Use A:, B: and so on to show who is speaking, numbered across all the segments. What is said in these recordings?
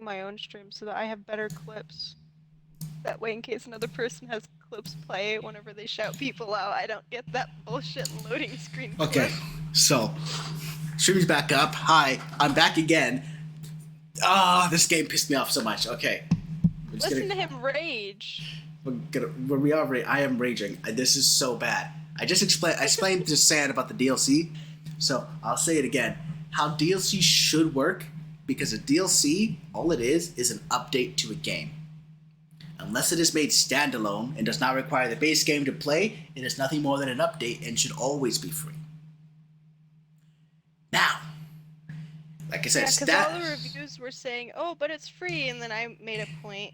A: my own stream so that I have better clips. That way, in case another person has clips play whenever they shout people out, I don't get that bullshit loading screen
B: Okay,
A: clip.
B: so stream's back up. Hi, I'm back again. This game pissed me off so much. Okay, we're just
A: Listen
B: gonna.
A: to him rage.
B: When we are, I am raging. This is so bad. I explained to San about the DLC, so I'll say it again. How DLC should work, because a DLC, all it is an update to a game. Unless it is made standalone and does not require the base game to play, it is nothing more than an update and should always be free. Now, like I said,
A: Yeah, because all the reviews were saying, "Oh, but it's free," and then I made a point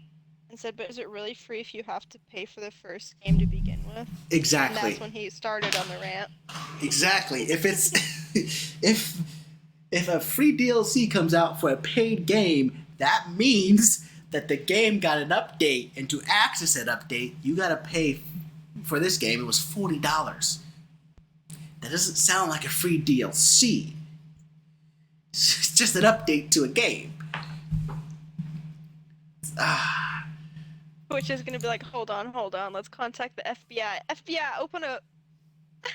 A: and said, "But is it really free if you have to pay for the first game to begin with?" And
B: exactly,
A: that's when he started on the rant.
B: exactly. If it's if a free DLC comes out for a paid game, that means that the game got an update, and to access that update, you gotta pay. For this game, it was $40. That doesn't sound like a free DLC. It's just an update to a game.
A: Which is gonna be like, hold on, let's contact the FBI. FBI, open up.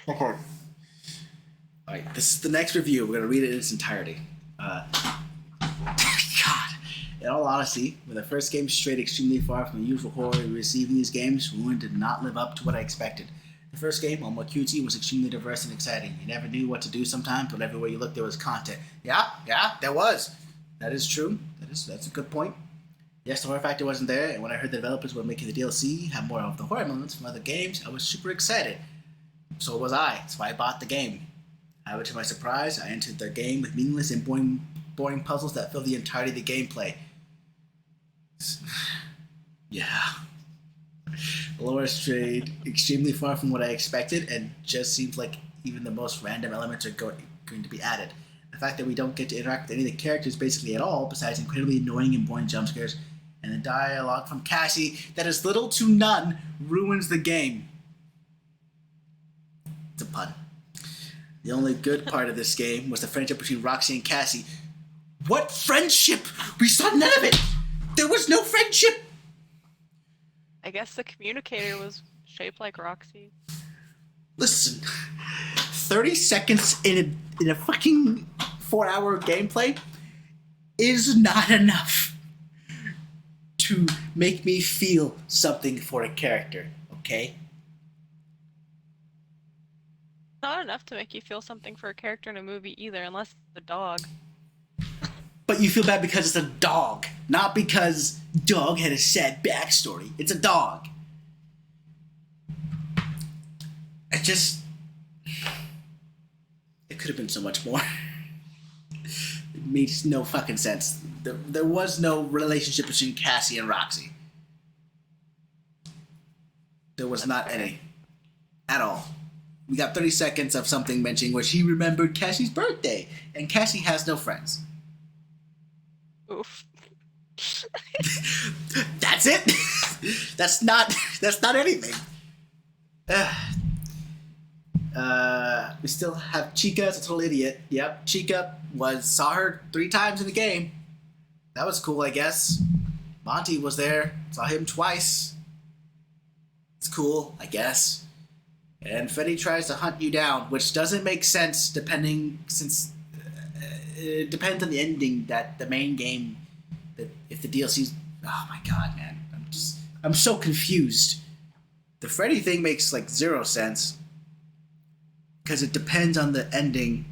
B: Okay. Alright, this is the next review. We're going to read it in its entirety. God. In all honesty, when the first game strayed extremely far from the usual horror we receive in these games, Ruin did not live up to what I expected. The first game, Almo QT, was extremely diverse and exciting. You never knew what to do sometimes, but everywhere you looked there was content. Yeah, there was. That is true. That's a good point. Yes, the horror factor wasn't there, and when I heard the developers were making the DLC have more of the horror elements from other games, I was super excited. So was I. That's why I bought the game. However, to my surprise, I entered the game with meaningless and boring puzzles that fill the entirety of the gameplay. Yeah. The lore strayed extremely far from what I expected, and just seems like even the most random elements are going to be added. The fact that we don't get to interact with any of the characters basically at all, besides incredibly annoying and boring jump scares, and the dialogue from Cassie that is little to none, ruins the game. It's a pun. The only good part of this game was the friendship between Roxy and Cassie. What friendship? We saw none of it! There was no friendship!
A: I guess the communicator was shaped like Roxy.
B: Listen, 30 seconds in a fucking 4-hour gameplay is not enough to make me feel something for a character, okay?
A: Not enough to make you feel something for a character in a movie either, unless it's the dog.
B: But you feel bad because it's a dog, not because dog had a sad backstory. It's a dog. It could have been so much more. It makes no fucking sense. There was no relationship between Cassie and Roxy. There was not any. At all. We got 30 seconds of something mentioning where she remembered Cassie's birthday, and Cassie has no friends.
A: Oof.
B: That's it. That's not anything. We still have Chica as a total idiot. Yep, Chica saw her 3 times in the game. That was cool, I guess. Monty was there. Saw him twice. It's cool, I guess. And Freddy tries to hunt you down, which doesn't make sense since it depends on the ending that the main game. That if the DLC's, oh my god, man, I'm so confused. The Freddy thing makes like 0 sense because it depends on the ending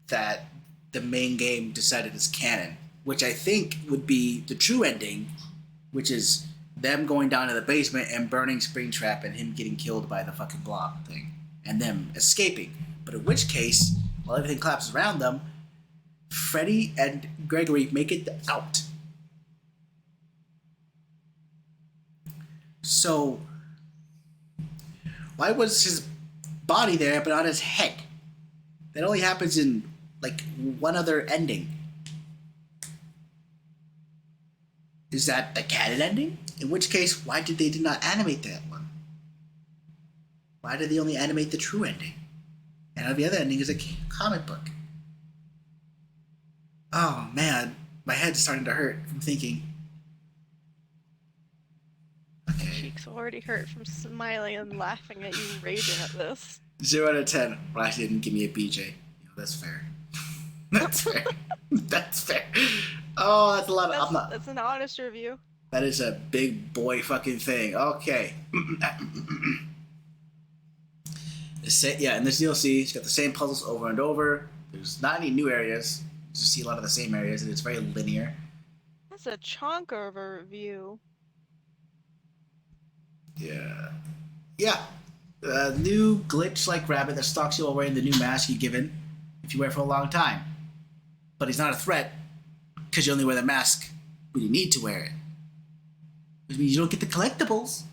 B: that the main game decided is canon, which I think would be the true ending, which is them going down to the basement and burning Springtrap and him getting killed by the fucking blob thing, and them escaping. But in which case, while everything collapses around them, Freddy and Gregory make it out. So, why was his body there but not his head? That only happens in, like, one other ending. Is that the canon ending? In which case, why did they not animate that one? Why did they only animate the true ending? And every other ending is a comic book. Oh, man. My head's starting to hurt from thinking. Okay.
A: Cheeks already hurt from smiling and laughing at you raging at this.
B: 0 out of 10. Well, actually, didn't give me a BJ. You know, that's fair. That's fair. That's fair. Oh, that's a lot of.
A: That's an honest review.
B: That is a big boy fucking thing. Okay. Yeah, in this DLC, it's got the same puzzles over and over. There's not any new areas. You just see a lot of the same areas, and it's very linear.
A: That's a chunk of a review.
B: Yeah. Yeah. New glitch-like rabbit that stalks you while wearing the new mask you're given if you wear it for a long time. But he's not a threat because you only wear the mask when you need to wear it. Which means you don't get the collectibles.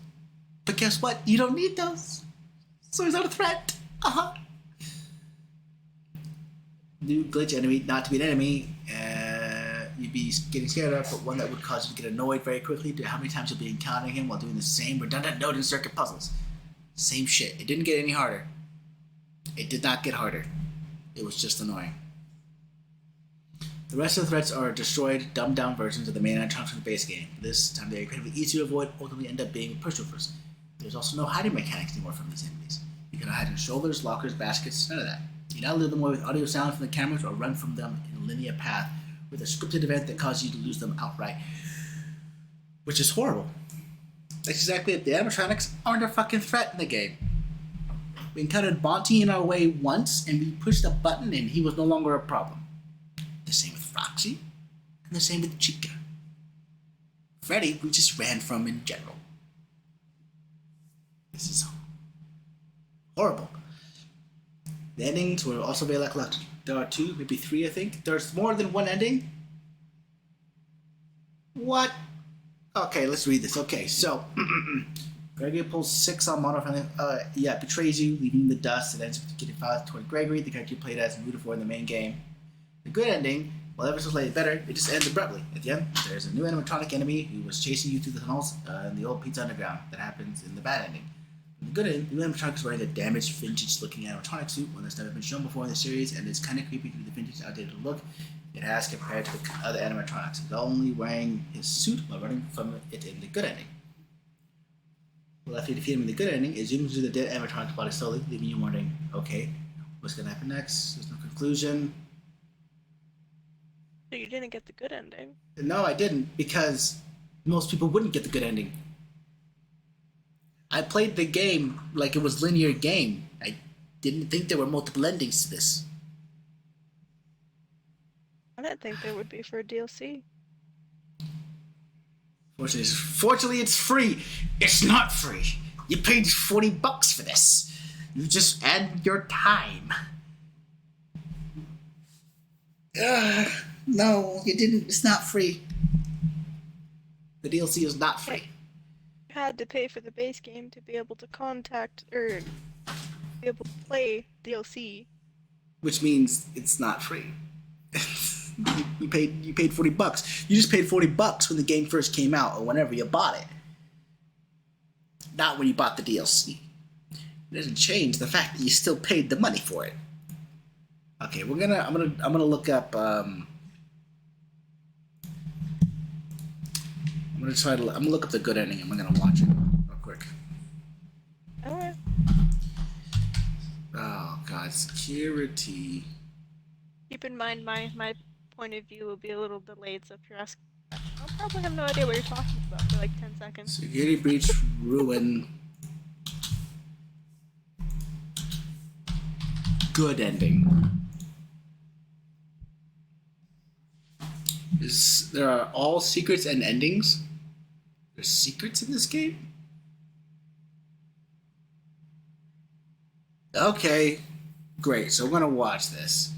B: But guess what? You don't need those. So he's not a threat. New glitch enemy, not to be an enemy. You'd be getting scared of, but one that would cause you to get annoyed very quickly due to how many times you'll be encountering him while doing the same redundant node and circuit puzzles. Same shit. It didn't get any harder. It did not get harder. It was just annoying. The rest of the threats are destroyed, dumbed down versions of the main animatronics from the base game. This time they are incredibly easy to avoid, ultimately end up being pushovers. There's also no hiding mechanics anymore from these enemies. You cannot hide in shoulders, lockers, baskets, none of that. You now lure them away with audio sound from the cameras or run from them in a linear path with a scripted event that causes you to lose them outright. Which is horrible. That's exactly it. The animatronics aren't a fucking threat in the game. We encountered Monty in our way once, and we pushed a button and he was no longer a problem. The same with Roxy, and the same with Chica. Freddy, we just ran from in general. This is horrible. The endings were also very lackluster. There are 2, maybe 3, I think. There's more than one ending? What? Okay, let's read this. Okay, so Gregory pulls 6 on Mono from betrays you, leaving the dust. It ends with getting files toward Gregory, the character you played as and rooted for in the main game. The good ending, while ever so slightly better, it just ends abruptly. At the end, there's a new animatronic enemy who was chasing you through the tunnels in the old Pizza Underground. That happens in the bad ending. In the good ending, the new animatronic is wearing a damaged, vintage-looking animatronic suit, one that's never been shown before in the series, and it's kind of creepy due to the vintage, outdated look it has compared to the other animatronics. He's only wearing his suit while running from it in the good ending. Well, after you defeat him in the good ending, it zooms through the dead animatronic's body slowly, leaving you wondering, okay, what's going to happen next? There's no conclusion.
A: So you didn't get the good ending?
B: No, I didn't, because most people wouldn't get the good ending. I played the game like it was linear game. I didn't think there were multiple endings to this.
A: I didn't think there would be for a DLC.
B: Fortunately, it's free. It's not free. You paid $40 for this. You just add your time. No, you didn't. It's not free. The DLC is not free.
A: You had to pay for the base game to be able to be able to play DLC.
B: Which means it's not free. You paid $40. You just paid $40 when the game first came out or whenever you bought it. Not when you bought the DLC. It doesn't change the fact that you still paid the money for it. Okay, I'm gonna look up I'm gonna look up the good ending and we're gonna watch it real quick.
A: Alright.
B: Oh god, security.
A: Keep in mind my point of view will be a little delayed, so if you're asking, I'll probably have no idea what you're talking about for like 10 seconds.
B: Security breach ruin. Good ending. There are all secrets and endings? There's secrets in this game? Okay, great. So we're gonna watch this.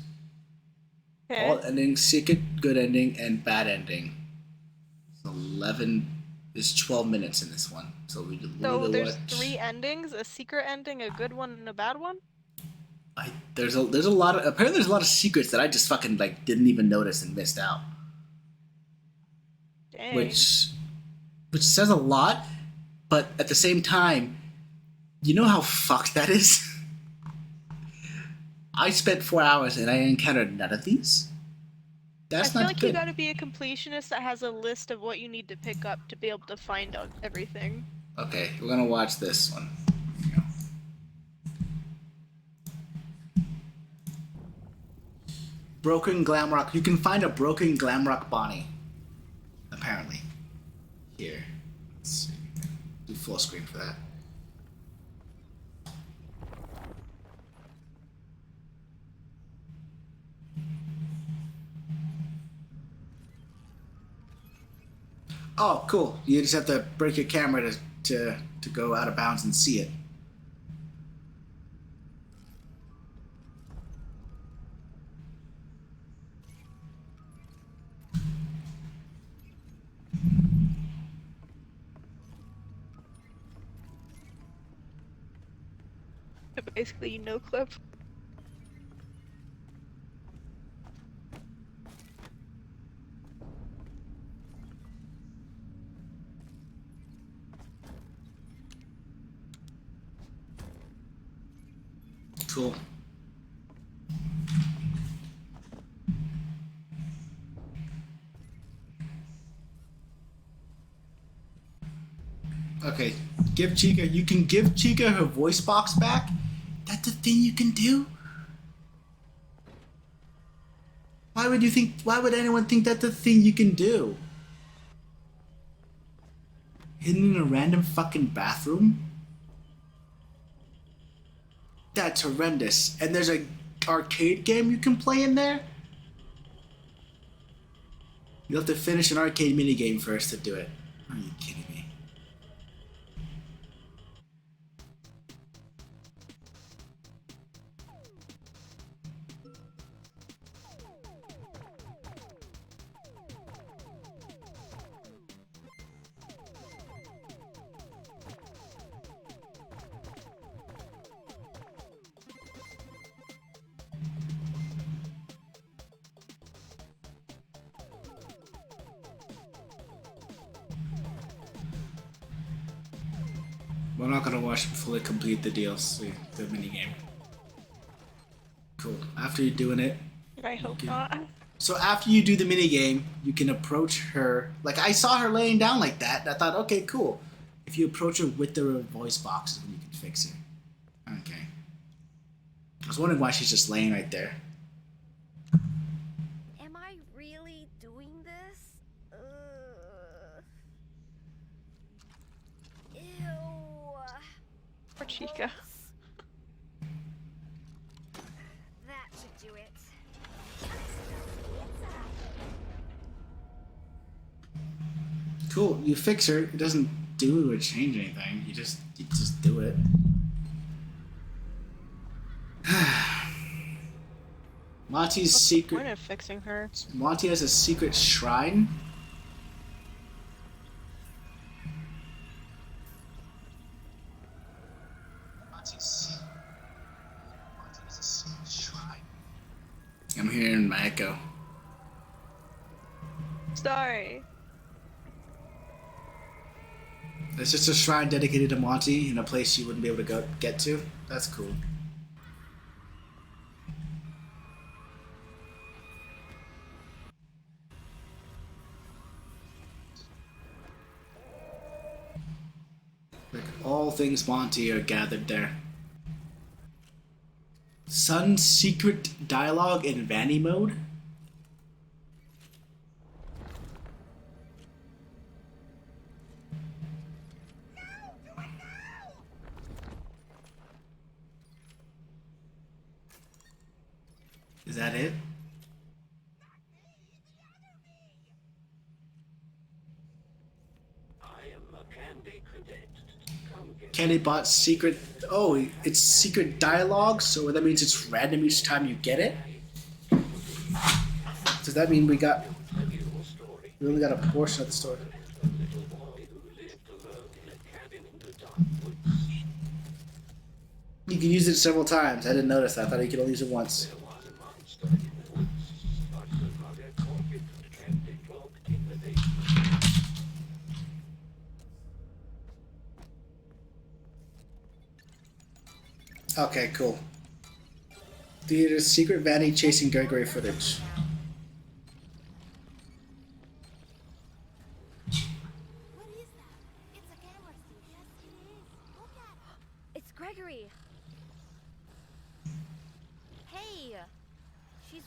A: Okay.
B: All endings, secret, good ending, and bad ending. There's 12 minutes in this one. So
A: there's 3 endings, a secret ending, a good one, and a bad one?
B: There's a lot of, apparently there's a lot of secrets that I just fucking didn't even notice and missed out.
A: Dang.
B: Which says a lot, but at the same time, you know how fucked that is? I spent 4 hours and I encountered none of these. That's
A: feel
B: not
A: like you
B: good.
A: gotta be a completionist that has a list of what you need to pick up to be able to find out everything.
B: Okay, we're gonna watch this one. Here we go. Broken Glamrock. You can find a broken Glamrock Bonnie. Apparently. Here. Let's see. Do full screen for that. Oh, cool. You just have to break your camera to go out of bounds and see it.
A: Basically, you know clip.
B: Cool. Okay, give Chica. You can give Chica her voice box back. That's a thing you can do. Why would you think? Why would anyone think that's a thing you can do? Hidden in a random fucking bathroom. That's horrendous. And there's a arcade game you can play in there. You have to finish an arcade minigame first to do it. Are you kidding me? We're not gonna watch fully complete the DLC, the minigame. Cool. After you're doing it,
A: I hope not.
B: so after you do the minigame, you can approach her. Like, I saw her laying down like that, and I thought, okay, cool. If you approach her with the voice box, then you can fix her. Okay. I was wondering why she's just laying right there.
C: Am I really doing this? Ew.
A: Poor Chica.
C: That should do it.
B: Cool. You fix her. It doesn't do or change anything. You just do it. Monty's
A: What's the
B: secret.
A: point of fixing her?
B: Monty has a secret shrine. Monty's has a secret shrine. I'm hearing my echo.
A: Sorry.
B: It's just a shrine dedicated to Monty in a place you wouldn't be able to get to. That's cool. Like, all things Monty are gathered there. Sun's secret dialogue in Vanny mode. Is that it? Candy Bot's secret. Oh, it's secret dialogue, so that means it's random each time you get it? Does that mean we only got a portion of the story? You can use it several times. I didn't notice that. I thought you could only use it once. Okay, cool. Theater's secret Vanny chasing Gregory footage.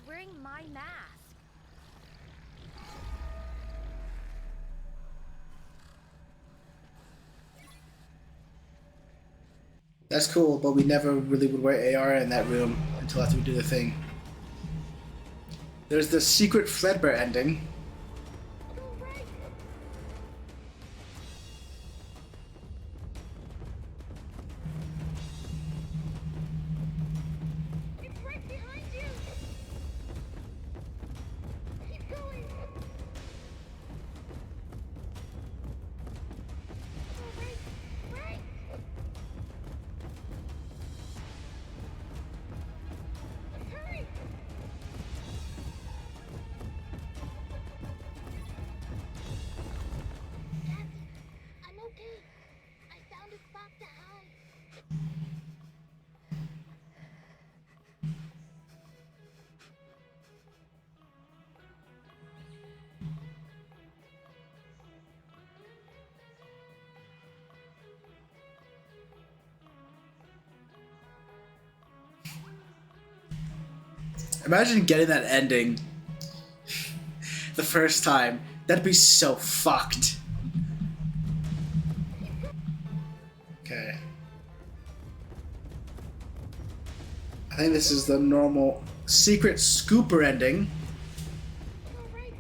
C: wearing my mask.
B: That's cool, but we never really would wear AR in that room until after we do the thing. There's the secret Fredbear ending.
C: It's right behind you. Keep going. Right. Hurry. I'm okay. I found a spot to hide.
B: Imagine getting that ending the first time. That'd be so fucked. Okay. I think this is the normal secret scooper ending.
C: Right.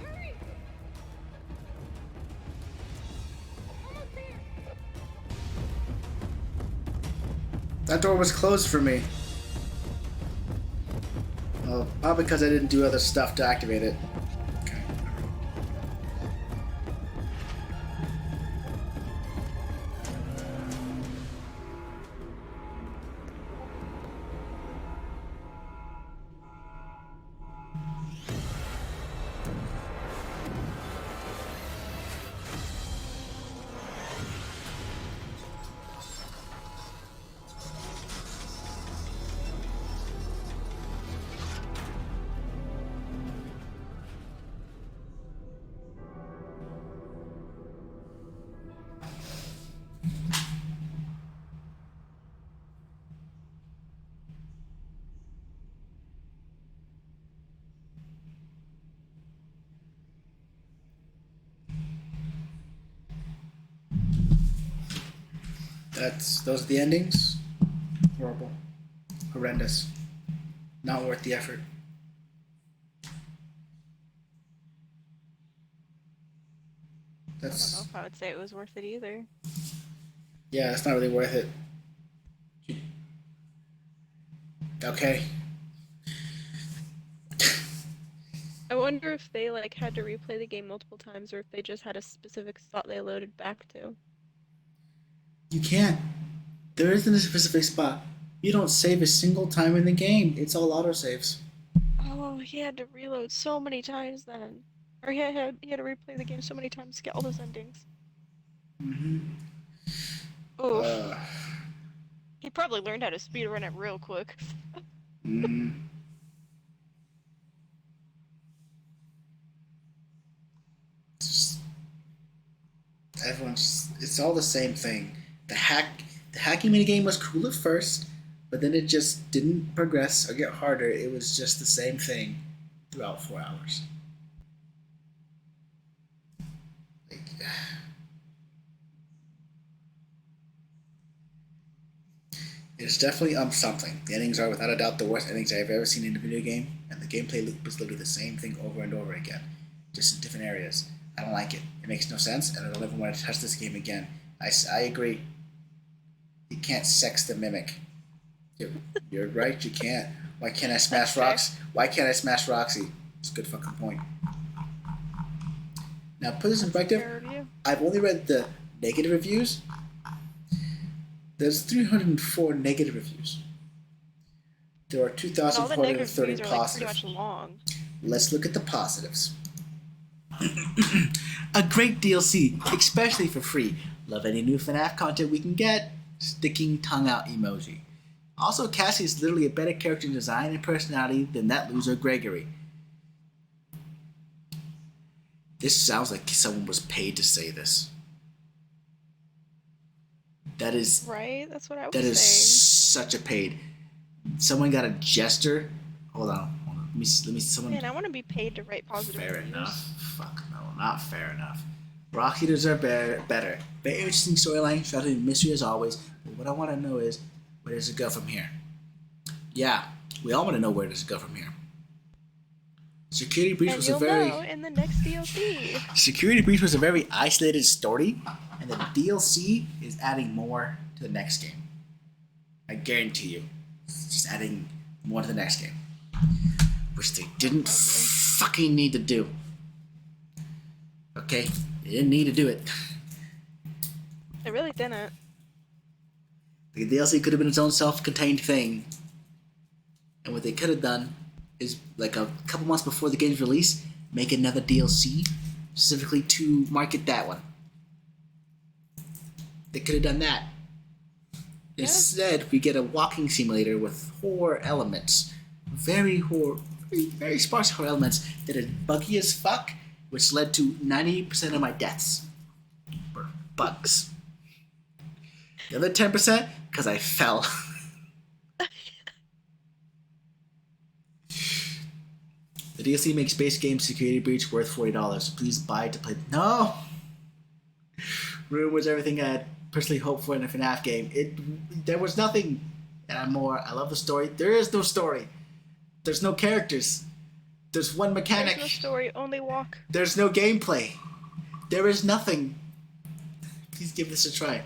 C: Hurry. Almost there.
B: That door was closed for me. Well, probably because I didn't do other stuff to activate it. Okay. Those are the endings. Horrible. Horrendous. Not worth the effort.
A: I don't know
B: That's
A: if I would say it was worth it either.
B: yeah, it's not really worth it. Okay.
A: I wonder if they like had to replay the game multiple times or if they just had a specific spot they loaded back to.
B: You can't. There isn't a specific spot. You don't save a single time in the game. It's all autosaves.
A: Oh, he had to reload so many times then. Or he had to replay the game so many times to get all those endings.
B: Mm-hmm.
A: Oof. He probably learned how to speedrun it real quick.
B: Mm-hmm. It's all the same thing. The hacking minigame was cool at first, but then it just didn't progress or get harder. It was just the same thing throughout 4 hours. Like, it's definitely something. The endings are without a doubt the worst endings I've ever seen in a video game, and the gameplay loop is literally the same thing over and over again, just in different areas. I don't like it. It makes no sense, and I don't ever want to touch this game again. I agree. You can't sex the mimic. You're right, you can't. Why can't I smash rocks? Why can't I smash Roxy? It's a good fucking point. Now, put this in perspective. I've only read the negative reviews. There's 304 negative reviews. There are
A: And all the negative
B: 2,430
A: reviews are like pretty
B: positives.
A: much long.
B: Let's look at the positives. A great DLC, especially for free. Love any new FNAF content we can get. Sticking tongue out emoji. Also, Cassie is literally a better character in design and personality than that loser Gregory. This sounds like someone was paid to say this. That is
A: Right? That's what I was
B: that is
A: saying.
B: such a paid. someone got a jester. Hold on. Let me. Someone.
A: Man, I want to be paid to write positive
B: Fair
A: reviews.
B: enough. Fuck no, not fair enough. Rock Eaters are better. Very interesting storyline, shrouded in mystery as always. But what I want to know is, where does it go from here? Yeah, we all want to know where does it go from here. Security Breach
A: And
B: was
A: you'll
B: a very
A: know in the next DLC.
B: Security Breach was a very isolated story, and the DLC is adding more to the next game. I guarantee you, it's just adding more to the next game, which they didn't fucking need to do. Okay, they didn't need to do it.
A: It really didn't.
B: The DLC could have been its own self-contained thing, and what they could have done is, like a couple months before the game's release, make another DLC specifically to market that one. They could have done that.
A: Yeah.
B: Instead, we get a walking simulator with horror elements, very sparse horror elements that are buggy as fuck, which led to 90% of my deaths were bugs. The other 10%, because I fell. The DLC makes base game Security Breach worth $40. Please buy to play. No! Ruin was everything I had personally hoped for in a FNAF game. There was nothing. And I love the story. There is no story. There's no characters. There's one mechanic.
A: There's no story, only walk.
B: There's no gameplay. There is nothing. Please give this a try.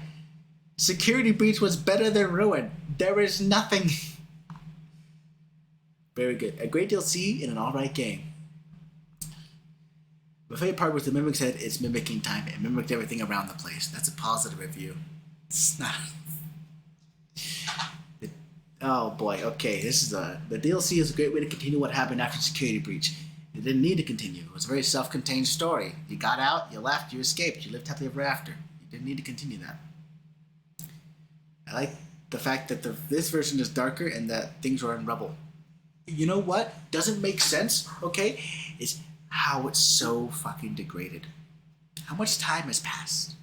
B: Security Breach was better than Ruin. There is nothing. Very good. A great DLC in an alright game. My favorite part was the Mimic said it's mimicking time. It mimicked everything around the place. That's a positive review. It's not. Oh boy, okay. The DLC is a great way to continue what happened after Security Breach. It didn't need to continue. It was a very self-contained story. You got out, you left, you escaped, you lived happily ever after. You didn't need to continue that. I like the fact that this version is darker and that things are in rubble. You know what doesn't make sense, okay, is how it's so fucking degraded. How much time has passed?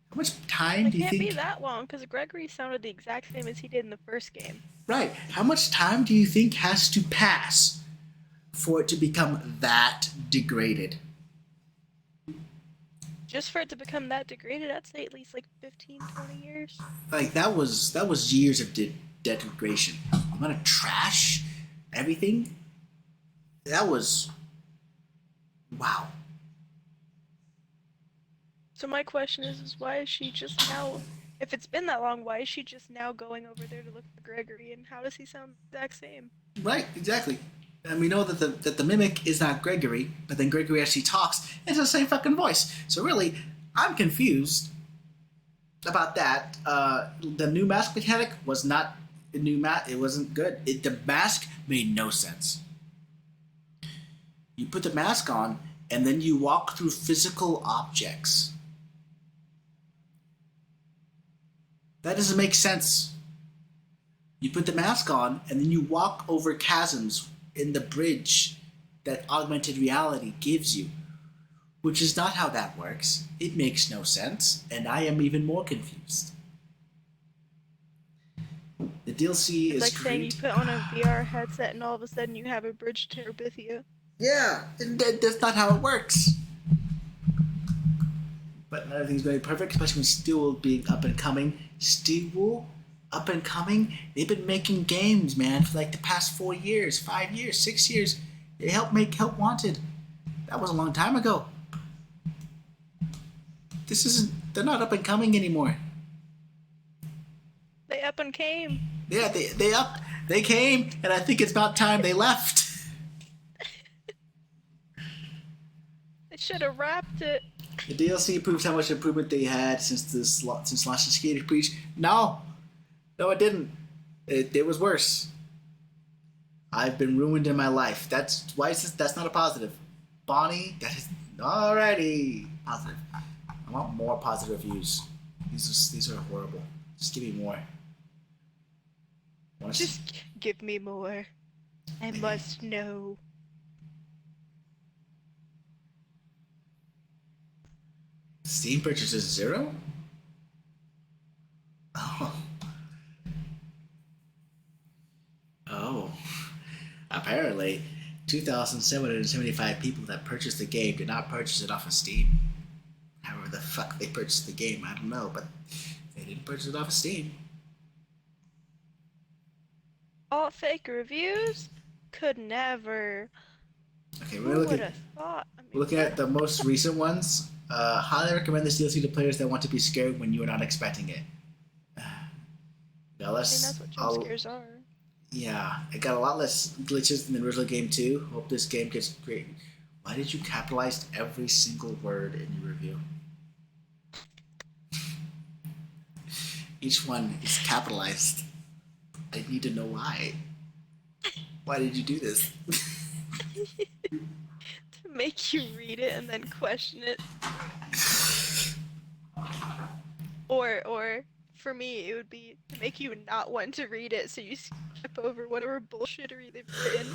B: How much time do you think...
A: It can't be that long, because Gregory sounded the exact same as he did in the first game.
B: Right. How much time do you think has to pass for it to become that degraded?
A: Just for it to become that degraded, I'd say at least like 15, 20 years.
B: Like, that was years of degradation. The amount of trash, everything, that was... Wow.
A: So my question is why is she just now, if it's been that long, why is she just now going over there to look for Gregory, and how does he sound the exact same?
B: Right, exactly. And we know that the mimic is not Gregory, but then Gregory actually talks, and it's the same fucking voice. So really, I'm confused about that. The new mask mechanic was not a new mask. It wasn't good. The mask made no sense. You put the mask on, and then you walk through physical objects. That doesn't make sense. You put the mask on, and then you walk over chasms in the bridge that augmented reality gives you, which is not how that works. It makes no sense, and I am even more confused. The DLC is
A: It's like
B: great.
A: saying you put on a VR headset and all of a sudden you have a bridge to Terabithia.
B: Yeah, and that's not how it works. But not everything's going perfect, especially when Steel being up and coming. Steel, up and coming, they've been making games, man, for like the past 4 years, 5 years, 6 years. They helped make Help Wanted. That was a long time ago. They're not up and coming anymore.
A: They up and came.
B: Yeah, they came, and I think it's about time they left.
A: They should have wrapped it.
B: The DLC proves how much improvement they had since launching Security Breach. No, it didn't. It was worse. I've been ruined in my life. That's not a positive. Bonnie, that is alrighty positive. I want more positive reviews. These are horrible. Just give me more.
A: Just give me more. I must know.
B: Steam purchases 0? Oh. 2,775 people that purchased the game did not purchase it off of Steam. However the fuck they purchased the game, I don't know, but they didn't purchase it off of Steam.
A: All fake reviews? Could never.
B: Okay,
A: Who would have thought? I mean,
B: we're looking at the most recent ones. Highly recommend this DLC to players that want to be scared when you are not expecting it. Now
A: I mean, that's what jump scares are.
B: Yeah, it got a lot less glitches than the original game too. Hope this game gets great. Why did you capitalize every single word in your review? Each one is capitalized. I need to know why. Why did you do this?
A: To make you read it and then question it. Or for me, it would be to make you not want to read it, so you skip over whatever bullshittery they've written.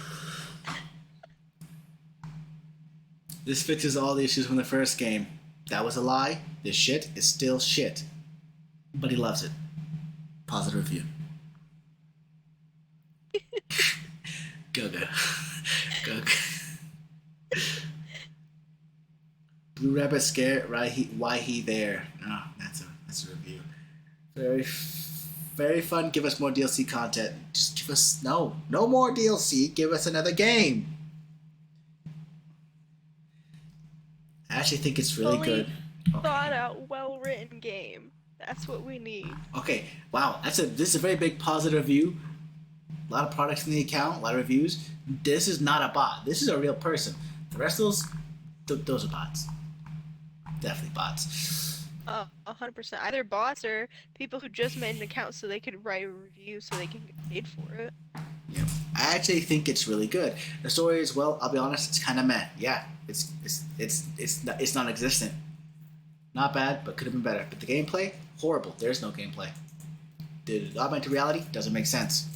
B: This fixes all the issues from the first game. That was a lie. This shit is still shit. But he loves it. Positive review. Go. Go. Blue Rabbit scared. Why he there? Oh, that's a review. Very fun. Give us more DLC content. Just give us no more DLC. Give us another game. I actually think it's really good.
A: Thought out, well written game. That's what we need.
B: Okay. Wow. This is a very big positive review. A lot of products in the account. A lot of reviews. This is not a bot. This is a real person. The rest of those are bots. Definitely bots.
A: 100%. Either bots or people who just made an account so they could write a review so they can get paid for it.
B: Yeah. I actually think it's really good. The story is, well, I'll be honest, it's kind of meh. Yeah, it's non-existent. Not bad, but could have been better. But the gameplay, horrible. There's no gameplay. The augmented reality doesn't make sense.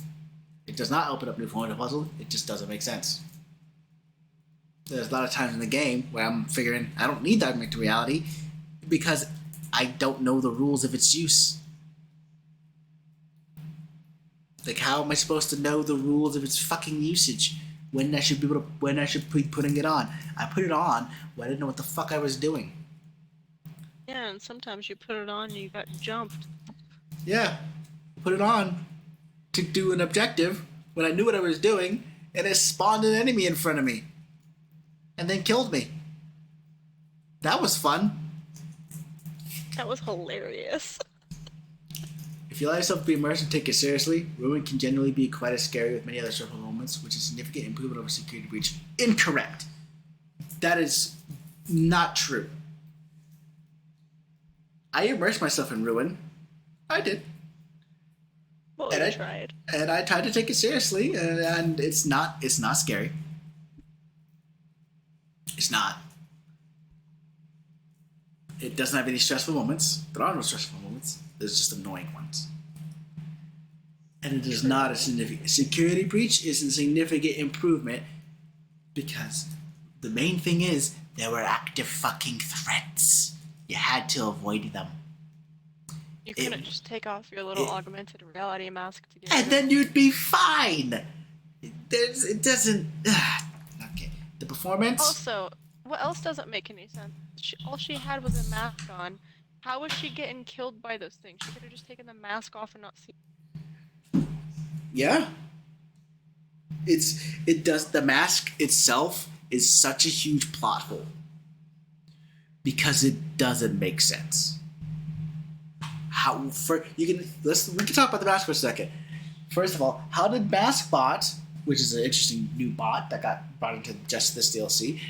B: It does not open up new forms of puzzle. It just doesn't make sense. There's a lot of times in the game where I'm figuring I don't need the augmented reality because I don't know the rules of its use. Like, how am I supposed to know the rules of its fucking usage? When I should be putting it on? I put it on when I didn't know what the fuck I was doing.
A: Yeah, and sometimes you put it on and you got jumped.
B: Yeah, put it on to do an objective when I knew what I was doing, and it spawned an enemy in front of me, and then killed me. That was fun.
A: That was hilarious.
B: If you allow yourself to be immersed and take it seriously, Ruin can generally be quite as scary with many other survival moments, which is a significant improvement over Security Breach. Incorrect. That is not true. I immersed myself in Ruin. I did.
A: Well,
B: and
A: I
B: I
A: tried.
B: And I tried to take it seriously, and it's not scary. It's not. It doesn't have any stressful moments. There are no stressful moments. There's just annoying ones. And it is not a significant... Security Breach is a significant improvement because the main thing is there were active fucking threats. You had to avoid them.
A: You couldn't just take off your little augmented reality mask to get
B: and then you'd be fine. It doesn't... Okay. The performance...
A: Also, what else doesn't make any sense? All she had was a mask on. How was she getting killed by those things? She could have just taken the mask off and not seen.
B: Yeah. The mask itself is such a huge plot hole. Because it doesn't make sense. We can talk about the mask for a second. First of all, how did MaskBot, which is an interesting new bot that got brought into just this DLC,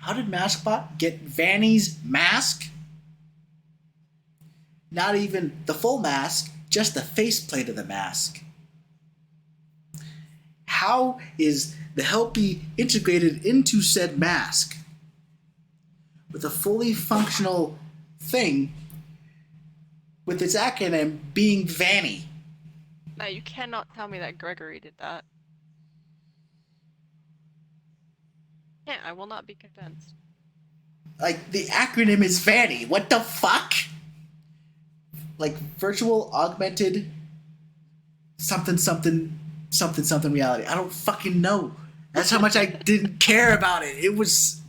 B: how did MaskBot get Vanny's mask? Not even the full mask, just the faceplate of the mask. How is the Helpy integrated into said mask with a fully functional thing with its acronym being Vanny?
A: Now, you cannot tell me that Gregory did that. Yeah, I will not be convinced.
B: Like, the acronym is Vanny. What the fuck? Like, virtual augmented something reality. I don't fucking know. That's how much I didn't care about it. It was,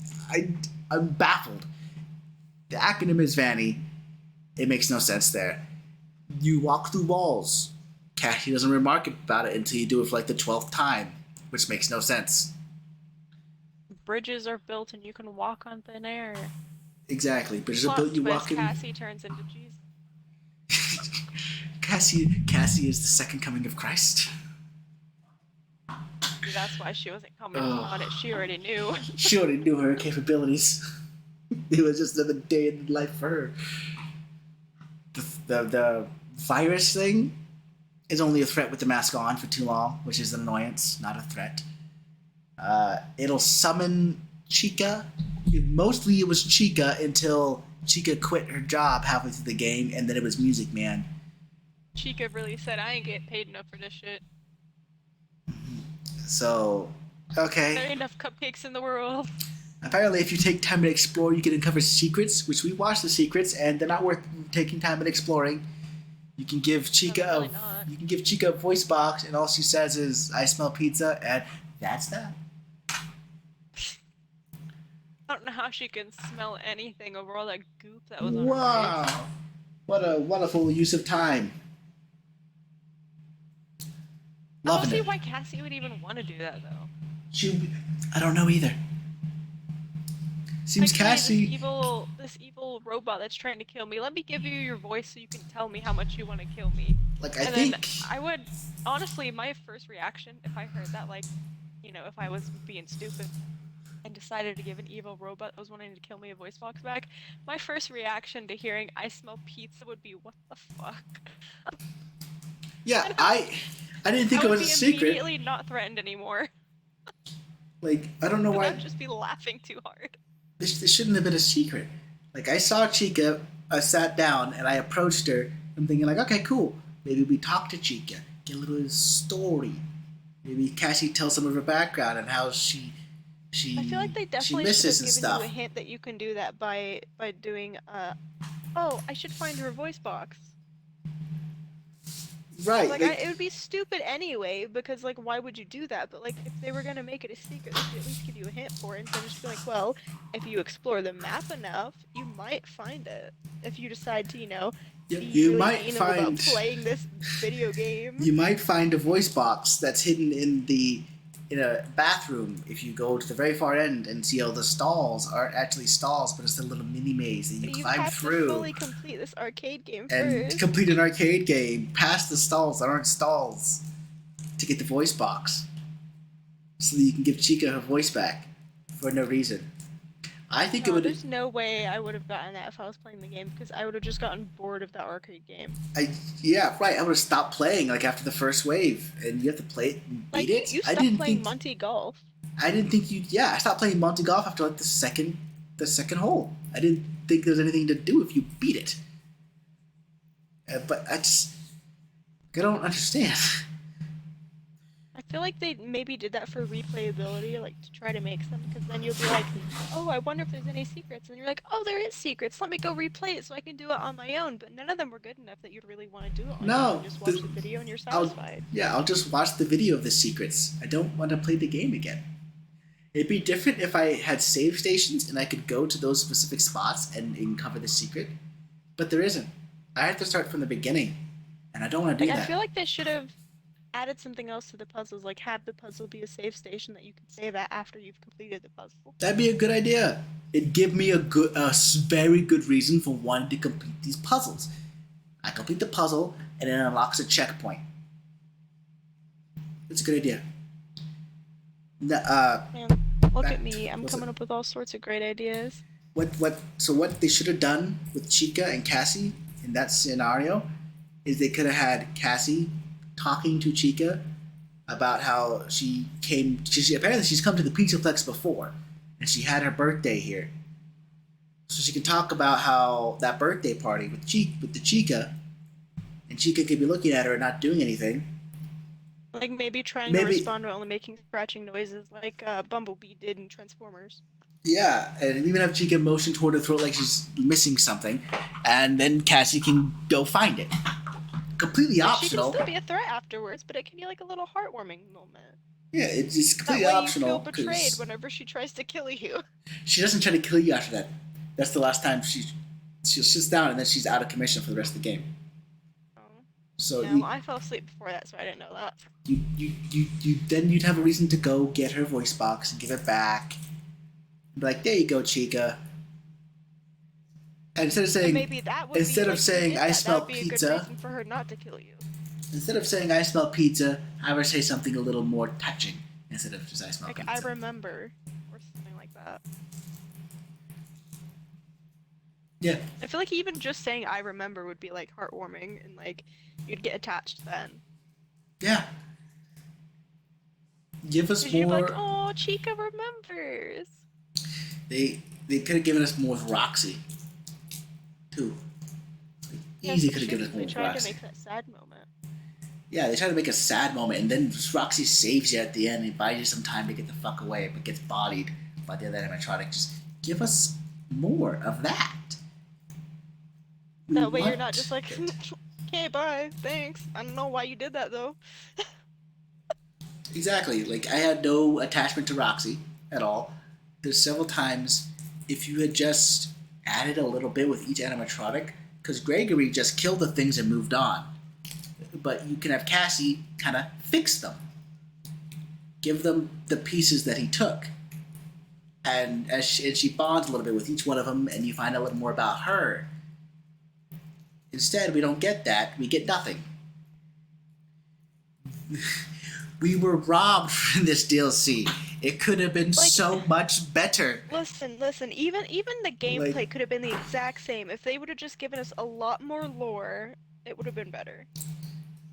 B: I'm baffled. The acronym is Vanny. It makes no sense there. You walk through walls. Cassie doesn't remark about it until you do it for like the 12th time, which makes no sense.
A: Bridges are built and you can walk on thin air.
B: Exactly. But there's a
A: Plot
B: built you
A: twist,
B: walk in.
A: Cassie turns into Jesus.
B: Cassie is the second coming of Christ.
A: See, that's why she wasn't commenting on it. She already knew.
B: She already knew her capabilities. It was just another day in life for her. The virus thing is only a threat with the mask on for too long, which is an annoyance, not a threat. It'll summon Chica. Mostly it was Chica until Chica quit her job halfway through the game, and then it was Music Man.
A: Chica really said, I ain't getting paid enough for this shit.
B: So, okay.
A: There ain't enough cupcakes in the world.
B: Apparently, if you take time to explore, you can uncover secrets, which we watched the secrets, and they're not worth taking time and exploring. You can give Chica
A: really not.
B: you can give Chica a voice box, and all she says is, "I smell pizza," and that's that.
A: I don't know how she can smell anything over all that goop that was on her face.
B: Wow, what a wonderful use of time.
A: I don't
B: Loving
A: see
B: it.
A: why Cassie would even want to do that, though.
B: I don't know either. Seems
A: Like, hey,
B: Cassie.
A: this evil robot that's trying to kill me. Let me give you your voice so you can tell me how much you want to kill me.
B: Like I
A: And
B: think.
A: then I would, honestly, my first reaction, if I heard that, like, you know, if I was being stupid and decided to give an evil robot that was wanting to kill me a voice box back, my first reaction to hearing I smell pizza would be, what the fuck?
B: Yeah, I didn't think
A: I
B: it
A: would
B: was a
A: be
B: secret.
A: immediately not threatened anymore.
B: Like I don't know
A: I
B: why.
A: would just be laughing too hard.
B: This shouldn't have been a secret. Like I saw Chica, I sat down and I approached her. I'm thinking like, okay, cool. Maybe we talk to Chica, get a little story. Maybe Cassie tells some of her background and how she
A: I feel like they
B: she
A: definitely should
B: misses
A: have
B: and
A: given
B: stuff.
A: you a hint that you can do that by doing oh, I should find her voice box.
B: Right.
A: Like,
B: like-
A: it would be stupid anyway, because, like, why would you do that? But, like, if they were gonna make it a secret, they should at least give you a hint for it, instead of just be like, well, if you explore the map enough, you might find it. If you decide to, you know,
B: you,
A: be
B: you
A: really
B: might
A: anal about
B: find
A: playing this video game.
B: you might find a voice box that's hidden in a bathroom if you go to the very far end and see all the stalls aren't actually stalls, but it's a little mini maze that you
A: But you
B: climb
A: have
B: through
A: to fully complete this arcade game
B: and
A: first.
B: complete an arcade game past the stalls that aren't stalls to get the voice box so that you can give Chica her voice back for no reason. I think
A: No,
B: it would.
A: there's no way I would have gotten that if I was playing the game, because I would have just gotten bored of that arcade game.
B: Yeah, right. I would have stopped playing like after the first wave, and you have to play it and
A: Like,
B: beat it.
A: you
B: I
A: stopped
B: didn't
A: playing
B: think.
A: Monty Golf.
B: I didn't think you. Yeah, I stopped playing Monty Golf after like the second hole. I didn't think there was anything to do if you beat it. But I don't understand.
A: I feel like they maybe did that for replayability, like to try to make some, because then you'll be like, oh, I wonder if there's any secrets, and you're like, oh, there is secrets. Let me go replay it so I can do it on my own. But none of them were good enough that you'd really want to do it on your
B: No,
A: own. Just watch the video and you're
B: I'll-
A: satisfied.
B: Yeah, I'll just watch the video of the secrets. I don't want to play the game again. It'd be different if I had save stations and I could go to those specific spots and uncover the secret, but there isn't. I have to start from the beginning, and I don't want to do
A: Like,
B: that.
A: I feel like they should have added something else to the puzzles, like have the puzzle be a save station that you can save at after you've completed the puzzle.
B: That'd be a good idea. It'd give me a very good reason for wanting to complete these puzzles. I complete the puzzle, and it unlocks a checkpoint. It's a good idea.
A: Man, look
B: That
A: at me. I'm
B: was
A: coming up with all sorts of great ideas.
B: What they should have done with Chica and Cassie in that scenario is they could have had Cassie talking to Chica about how she came. Apparently she's come to the Pizzaplex before, and she had her birthday here. So she can talk about how that birthday party with the Chica, and Chica could be looking at her and not doing anything.
A: Like maybe trying
B: Maybe-
A: to respond to only making scratching noises like Bumblebee did in Transformers.
B: Yeah, and even have Chica motion toward her throat like she's missing something, and then Cassie can go find it. Completely
A: Like, she can
B: optional.
A: still be a threat afterwards, but it can be like a little heartwarming moment.
B: Yeah, it's
A: That
B: completely
A: way you
B: optional.
A: feel betrayed
B: 'Cause
A: whenever she tries to kill you.
B: she doesn't try to kill you after that. That's the last time she sits down and then she's out of commission for the rest of the game.
A: Oh.
B: So
A: Yeah, well, I fell asleep before that, so I didn't know that.
B: you then you'd have a reason to go get her voice box and give it back. Be like, there you go, Chica. And instead of
A: And
B: saying
A: maybe that would be
B: instead
A: like,
B: of
A: if you
B: saying
A: did
B: I
A: that,
B: smell
A: that would be a good
B: pizza,
A: reason for her not to kill you.
B: instead of saying I smell pizza, have her say something a little more touching instead of just I smell
A: Like,
B: pizza.
A: I remember, or something like that.
B: Yeah.
A: I feel like even just saying I remember would be like heartwarming and like you'd get attached then.
B: Yeah. Give us
A: Because you'd be like,
B: more.
A: oh, Chica remembers.
B: They could have given us more with Roxy, too. Easy could have given us more
A: They
B: with
A: tried to
B: Roxy.
A: make that sad moment.
B: Yeah, they try to make a sad moment, and then Roxy saves you at the end and buys you some time to get the fuck away, but gets bodied by the other animatronic. Just give us more of that.
A: That way you're not
B: want
A: just like,
B: it.
A: okay, bye, thanks. I don't know why you did that though.
B: Exactly. Like, I had no attachment to Roxy at all. There's several times, if you had just added a little bit with each animatronic, because Gregory just killed the things and moved on. But you can have Cassie kind of fix them. Give them the pieces that he took. And as she bonds a little bit with each one of them, and you find out a little more about her. Instead, we don't get that. We get nothing. We were robbed from this DLC. It could have been
A: Like-
B: so much better.
A: Listen, even the gameplay
B: Like-
A: could have been the exact same. If they would have just given us a lot more lore, it would have been better.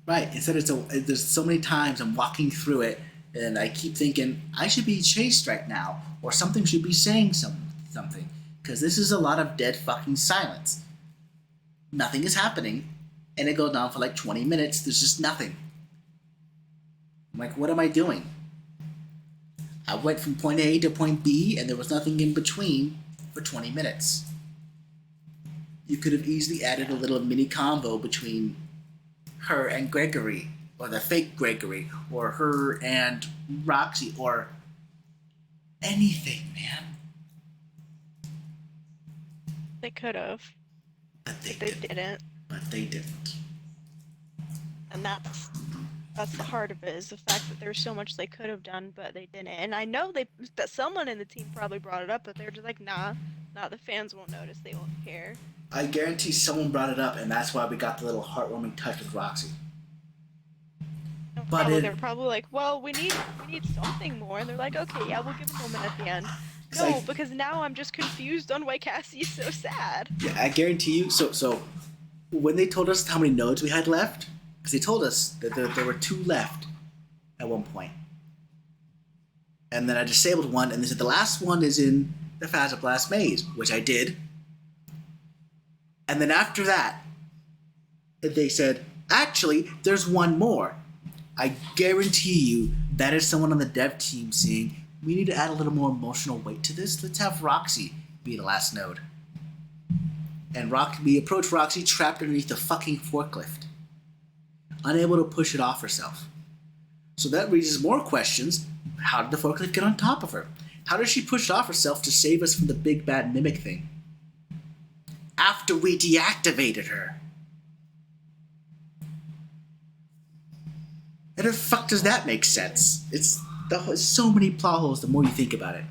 B: Right. Instead, there's so many times I'm walking through it, and I keep thinking I should be chased right now, or something should be saying something, because this is a lot of dead fucking silence. Nothing is happening, and it goes on for like 20 minutes. There's just nothing. I'm like, what am I doing? I went from point A to point B, and there was nothing in between for 20 minutes. You could have easily added a little mini convo between her and Gregory, or the fake Gregory, or her and Roxy, or anything, man.
A: They could have,
B: But they
A: but they
B: didn't.
A: didn't.
B: But they didn't.
A: And that's the heart of it, is the fact that there's so much they could have done, but they didn't. And I know that someone in the team probably brought it up, but they're just like, nah, the fans won't notice, they won't care.
B: I guarantee someone brought it up, and that's why we got the little heartwarming touch with Roxy.
A: And
B: But
A: probably,
B: it-
A: they're probably like, well, we need something more, and they're like, okay, yeah, we'll give a moment at the end.
B: 'Cause
A: No,
B: I-
A: because now I'm just confused on why Cassie is so sad.
B: Yeah, I guarantee you. So when they told us how many nodes we had left, because they told us that there were 2 left at one point, and then I disabled one, and they said the last one is in the Phasoblast maze, which I did. And then after that, they said, actually, there's one more. I guarantee you that is someone on the dev team saying, we need to add a little more emotional weight to this. Let's have Roxy be the last node. And we approach Roxy trapped underneath the fucking forklift, unable to push it off herself. So that raises more questions. How did the forklift get on top of her? How did she push it off herself to save us from the big bad mimic thing? After we deactivated her. How the fuck does that make sense? It's so many plot holes the more you think about it.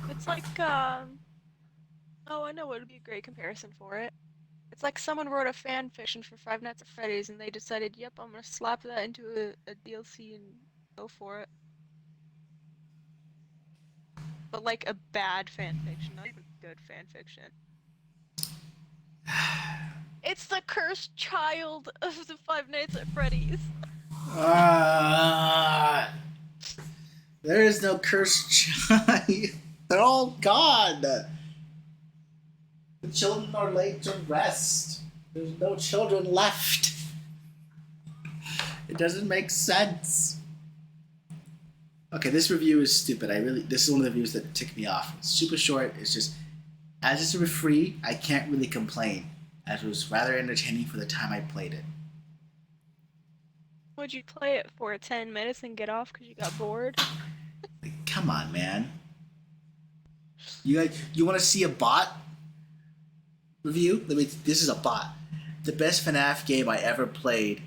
A: It's like, oh, I know what would be a great comparison for it. It's like someone wrote a fan fiction for Five Nights at Freddy's and they decided, yep, I'm gonna slap that into a DLC and go for it. But like a bad fan fiction, not even good fan fiction. It's the cursed child of the Five Nights at Freddy's.
B: There is no cursed child. They're all gone. The children are laid to rest. There's no children left. It doesn't make sense. Okay, this review is stupid. This is one of the reviews that ticked me off. It's super short. It's just, as it's free, I can't really complain, as it was rather entertaining for the time I played it.
A: Would you play it for 10 minutes and get off because you got bored?
B: Like, come on, man. You want to see a bot review? This is a bot. The best FNAF game I ever played.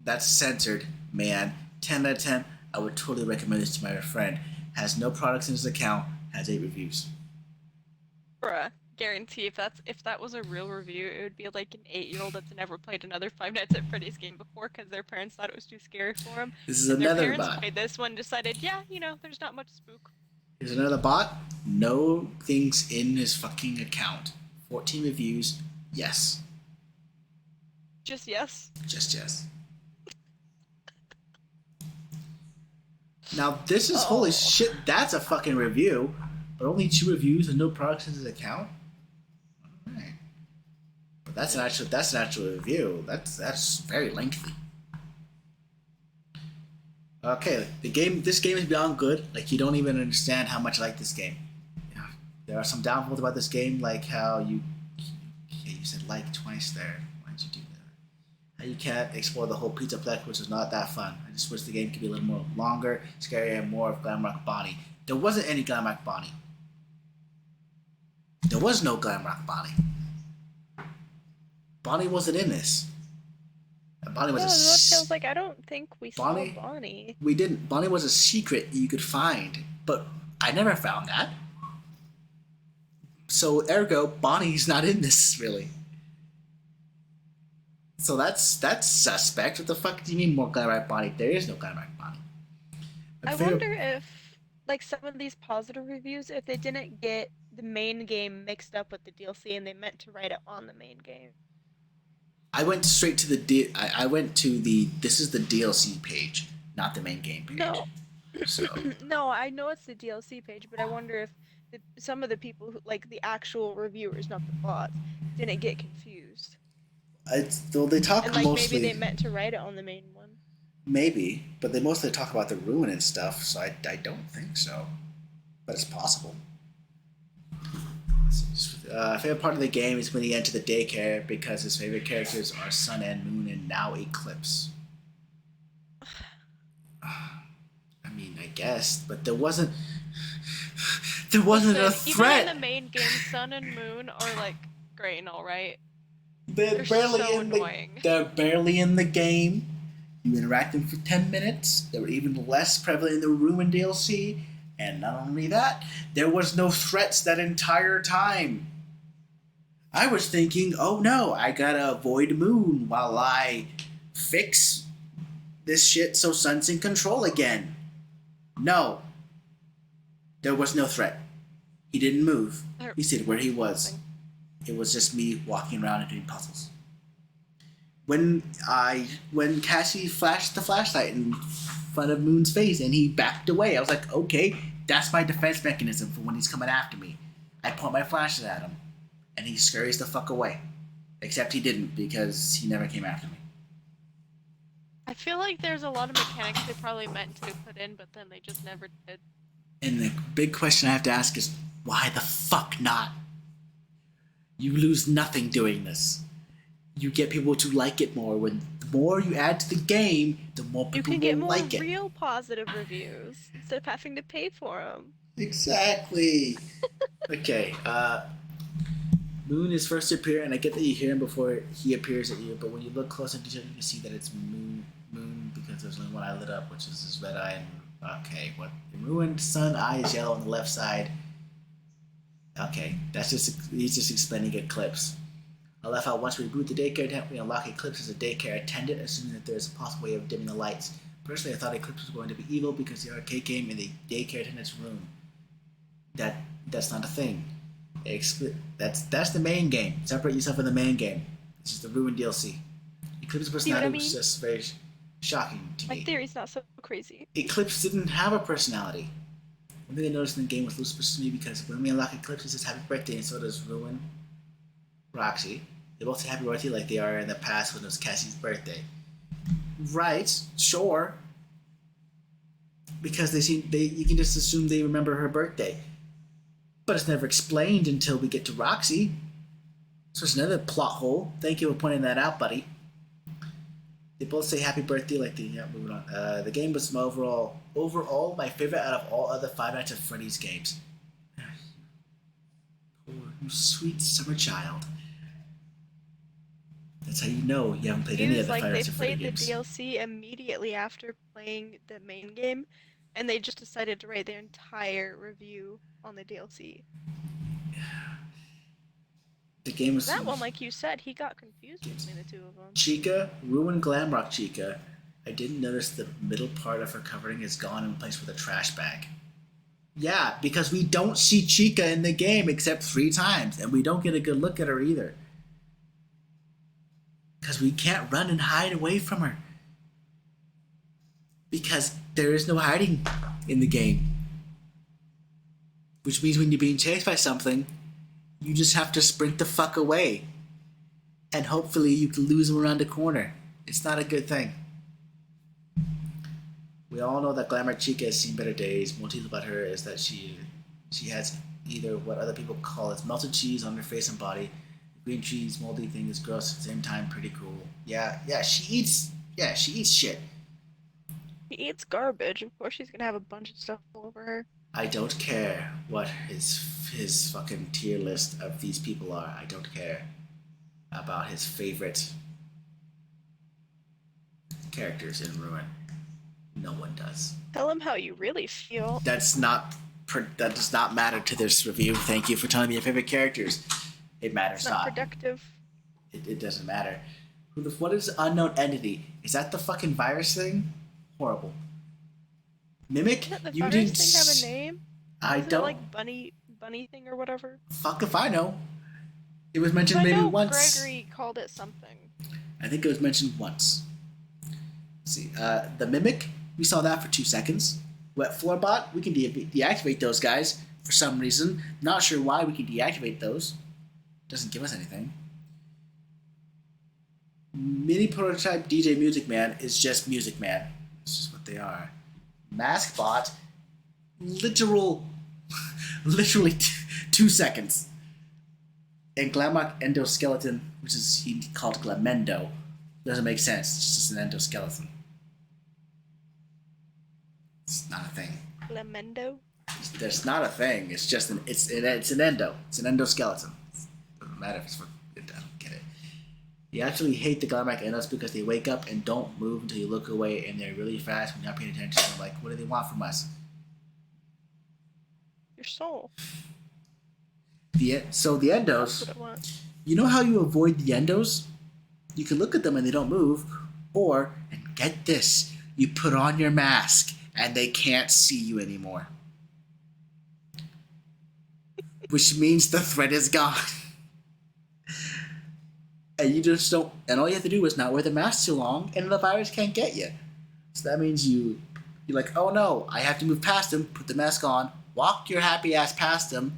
B: That's censored, man. 10 out of 10. I would totally recommend this to my friend. Has no products in his account. Has 8 reviews.
A: Bruh, guarantee if that was a real review, it would be like an 8-year-old that's never played another Five Nights at Freddy's game before because their parents thought it was too scary for them.
B: This is
A: And their
B: another
A: parents
B: bot.
A: played this one and decided, yeah, there's not much spook.
B: Here's another bot. No things in his fucking account. 14 reviews. Yes.
A: Just yes.
B: Just yes. Now this is holy shit. That's a fucking review, but only 2 reviews and no products in his account. Alright. But that's an actual review. That's very lengthy. Okay, this game is beyond good. Like, you don't even understand how much I like this game. Yeah. There are some downfalls about this game, like how you said like twice there. Why did you do that? How you can't explore the whole Pizzaplex, which is not that fun. I just wish the game could be a little more longer, scarier, and more of Glamrock Bonnie. There wasn't any Glamrock Bonnie. There was no Glamrock Bonnie. Bonnie wasn't in this. Bonnie was
A: I was like, I don't think we saw Bonnie.
B: We didn't. Bonnie was a secret you could find, but I never found that. So ergo, Bonnie's not in this really. So that's suspect. What the fuck do you mean more Glamrock Bonnie? There is no Glamrock Bonnie.
A: I wonder if, like, some of these positive reviews, if they didn't get the main game mixed up with the DLC and they meant to write it on the main game.
B: I went straight to the I went to the this is the DLC page, not the main game page.
A: No.
B: So
A: No, I know it's the DLC page, but I wonder if some of the people who, like the actual reviewers, not the bots, didn't get confused.
B: though they talk
A: And like
B: mostly.
A: maybe they meant to write it on the main one.
B: Maybe, but they mostly talk about the ruin and stuff, so I don't think so. But it's possible. Favorite part of the game is when he enters the daycare because his favorite characters are Sun and Moon and now Eclipse. I mean, I guess, but there wasn't a threat.
A: Even in the main game, Sun and Moon are like great and all right.
B: They're barely
A: so
B: in
A: annoying.
B: They're barely in the game. You interact with them for 10 minutes. They were even less prevalent in the Ruin DLC. And not only that, there was no threats that entire time. I was thinking, oh no, I gotta avoid Moon while I fix this shit so Sun's in control again. No. There was no threat. He didn't move. He stayed where he was. It was just me walking around and doing puzzles. When Cassie flashed the flashlight in front of Moon's face and he backed away, I was like, okay, that's my defense mechanism for when he's coming after me. I point my flashlight at him, and he scurries the fuck away. Except he didn't, because he never came after me.
A: I feel like there's a lot of mechanics they probably meant to put in, but then they just never did.
B: And the big question I have to ask is, why the fuck not? You lose nothing doing this. You get people to like it more. When the more you add to the game, the more people
A: You can get
B: will
A: more
B: like it.
A: real positive reviews instead of having to pay for them.
B: Exactly. Okay. Moon is first to appear, and I get that you hear him before he appears at you. But when you look close in detail, you can see that it's Moon because there's only one eye lit up, which is his red eye. And, okay, what? The ruined sun eye is yellow on the left side. Okay, he's just explaining Eclipse. I love how once we boot the daycare tent, we unlock Eclipse as a daycare attendant, assuming that there's a possible way of dimming the lights. Personally, I thought Eclipse was going to be evil because the arcade game in the daycare attendant's room. That's not a thing. That's the main game. Separate yourself from the main game. This is the Ruin DLC. Eclipse's personality was just very shocking to me.
A: My theory's not so crazy.
B: Eclipse didn't have a personality. One thing I noticed in the game was suspicious to me because when we unlock Eclipse, it says happy birthday, and so does Ruin Roxy. They both say happy birthday like they are in the past when it was Cassie's birthday. Right, sure. Because you can just assume they remember her birthday. But it's never explained until we get to Roxy. So it's another plot hole. Thank you for pointing that out, buddy. They both say happy birthday like the yeah, moving on. The game was my overall my favorite out of all other Five Nights at Freddy's games. Poor sweet summer child. That's how you know you haven't played any of
A: Views
B: the
A: like
B: Five
A: they
B: Nights at Freddy
A: played the
B: games.
A: DLC immediately after playing the main game, and they just decided to write their entire review on the DLC.
B: The game was
A: That one, like you said, he got confused between the two of them.
B: Chica, ruined Glamrock Chica. I didn't notice the middle part of her covering is gone and replaced with a trash bag. Yeah, because we don't see Chica in the game except 3 times, and we don't get a good look at her either. Because we can't run and hide away from her. Because there is no hiding in the game. Which means when you're being chased by something, you just have to sprint the fuck away. And hopefully you can lose them around the corner. It's not a good thing. We all know that Glamour Chica has seen better days. One thing about her is that she has either what other people call as melted cheese on her face and body. The green cheese moldy thing is gross at the same time pretty cool. Yeah, she eats shit.
A: He eats garbage. Of course, she's gonna have a bunch of stuff all over her.
B: I don't care what his fucking tier list of these people are. I don't care about his favorite characters in Ruin. No one does.
A: Tell him how you really feel.
B: That does not matter to this review. Thank you for telling me your favorite characters. It matters
A: It's not productive.
B: It doesn't matter. What is unknown entity? Is that the fucking virus thing? Horrible. Mimic?
A: Doesn't the
B: You
A: virus
B: didn't.
A: thing have a name?
B: I
A: Isn't
B: don't.
A: it like bunny thing or whatever?
B: Fuck if I know. It was mentioned
A: I
B: maybe
A: know
B: once.
A: Gregory called it something.
B: I think it was mentioned once. Let's see, the Mimic, we saw that for 2 seconds. Wet Floor Bot, we can deactivate those guys for some reason. Not sure why we can deactivate those. Doesn't give us anything. Mini Prototype DJ Music Man is just Music Man. It's just what they are. Mask Bot, literally 2 seconds. And Glamrock Endoskeleton, which is he called Glamendo, doesn't make sense. It's just an endoskeleton. It's not a thing.
A: Lamendo?
B: There's not a thing. It's just it's an endo. It's an endoskeleton. It doesn't matter if it's for. I don't get it. You actually hate the Glamrock endos because they wake up and don't move until you look away, and they're really fast when you're not paying attention. They're like, what do they want from us?
A: Your soul.
B: So the
A: That's
B: endos.
A: what I want.
B: You know how you avoid the endos? You can look at them and they don't move, or and get this, you put on your mask and they can't see you anymore. Which means the threat is gone. And you just don't, and all you have to do is not wear the mask too long and the virus can't get you. So that means you're like, oh no, I have to move past him, put the mask on, walk your happy ass past him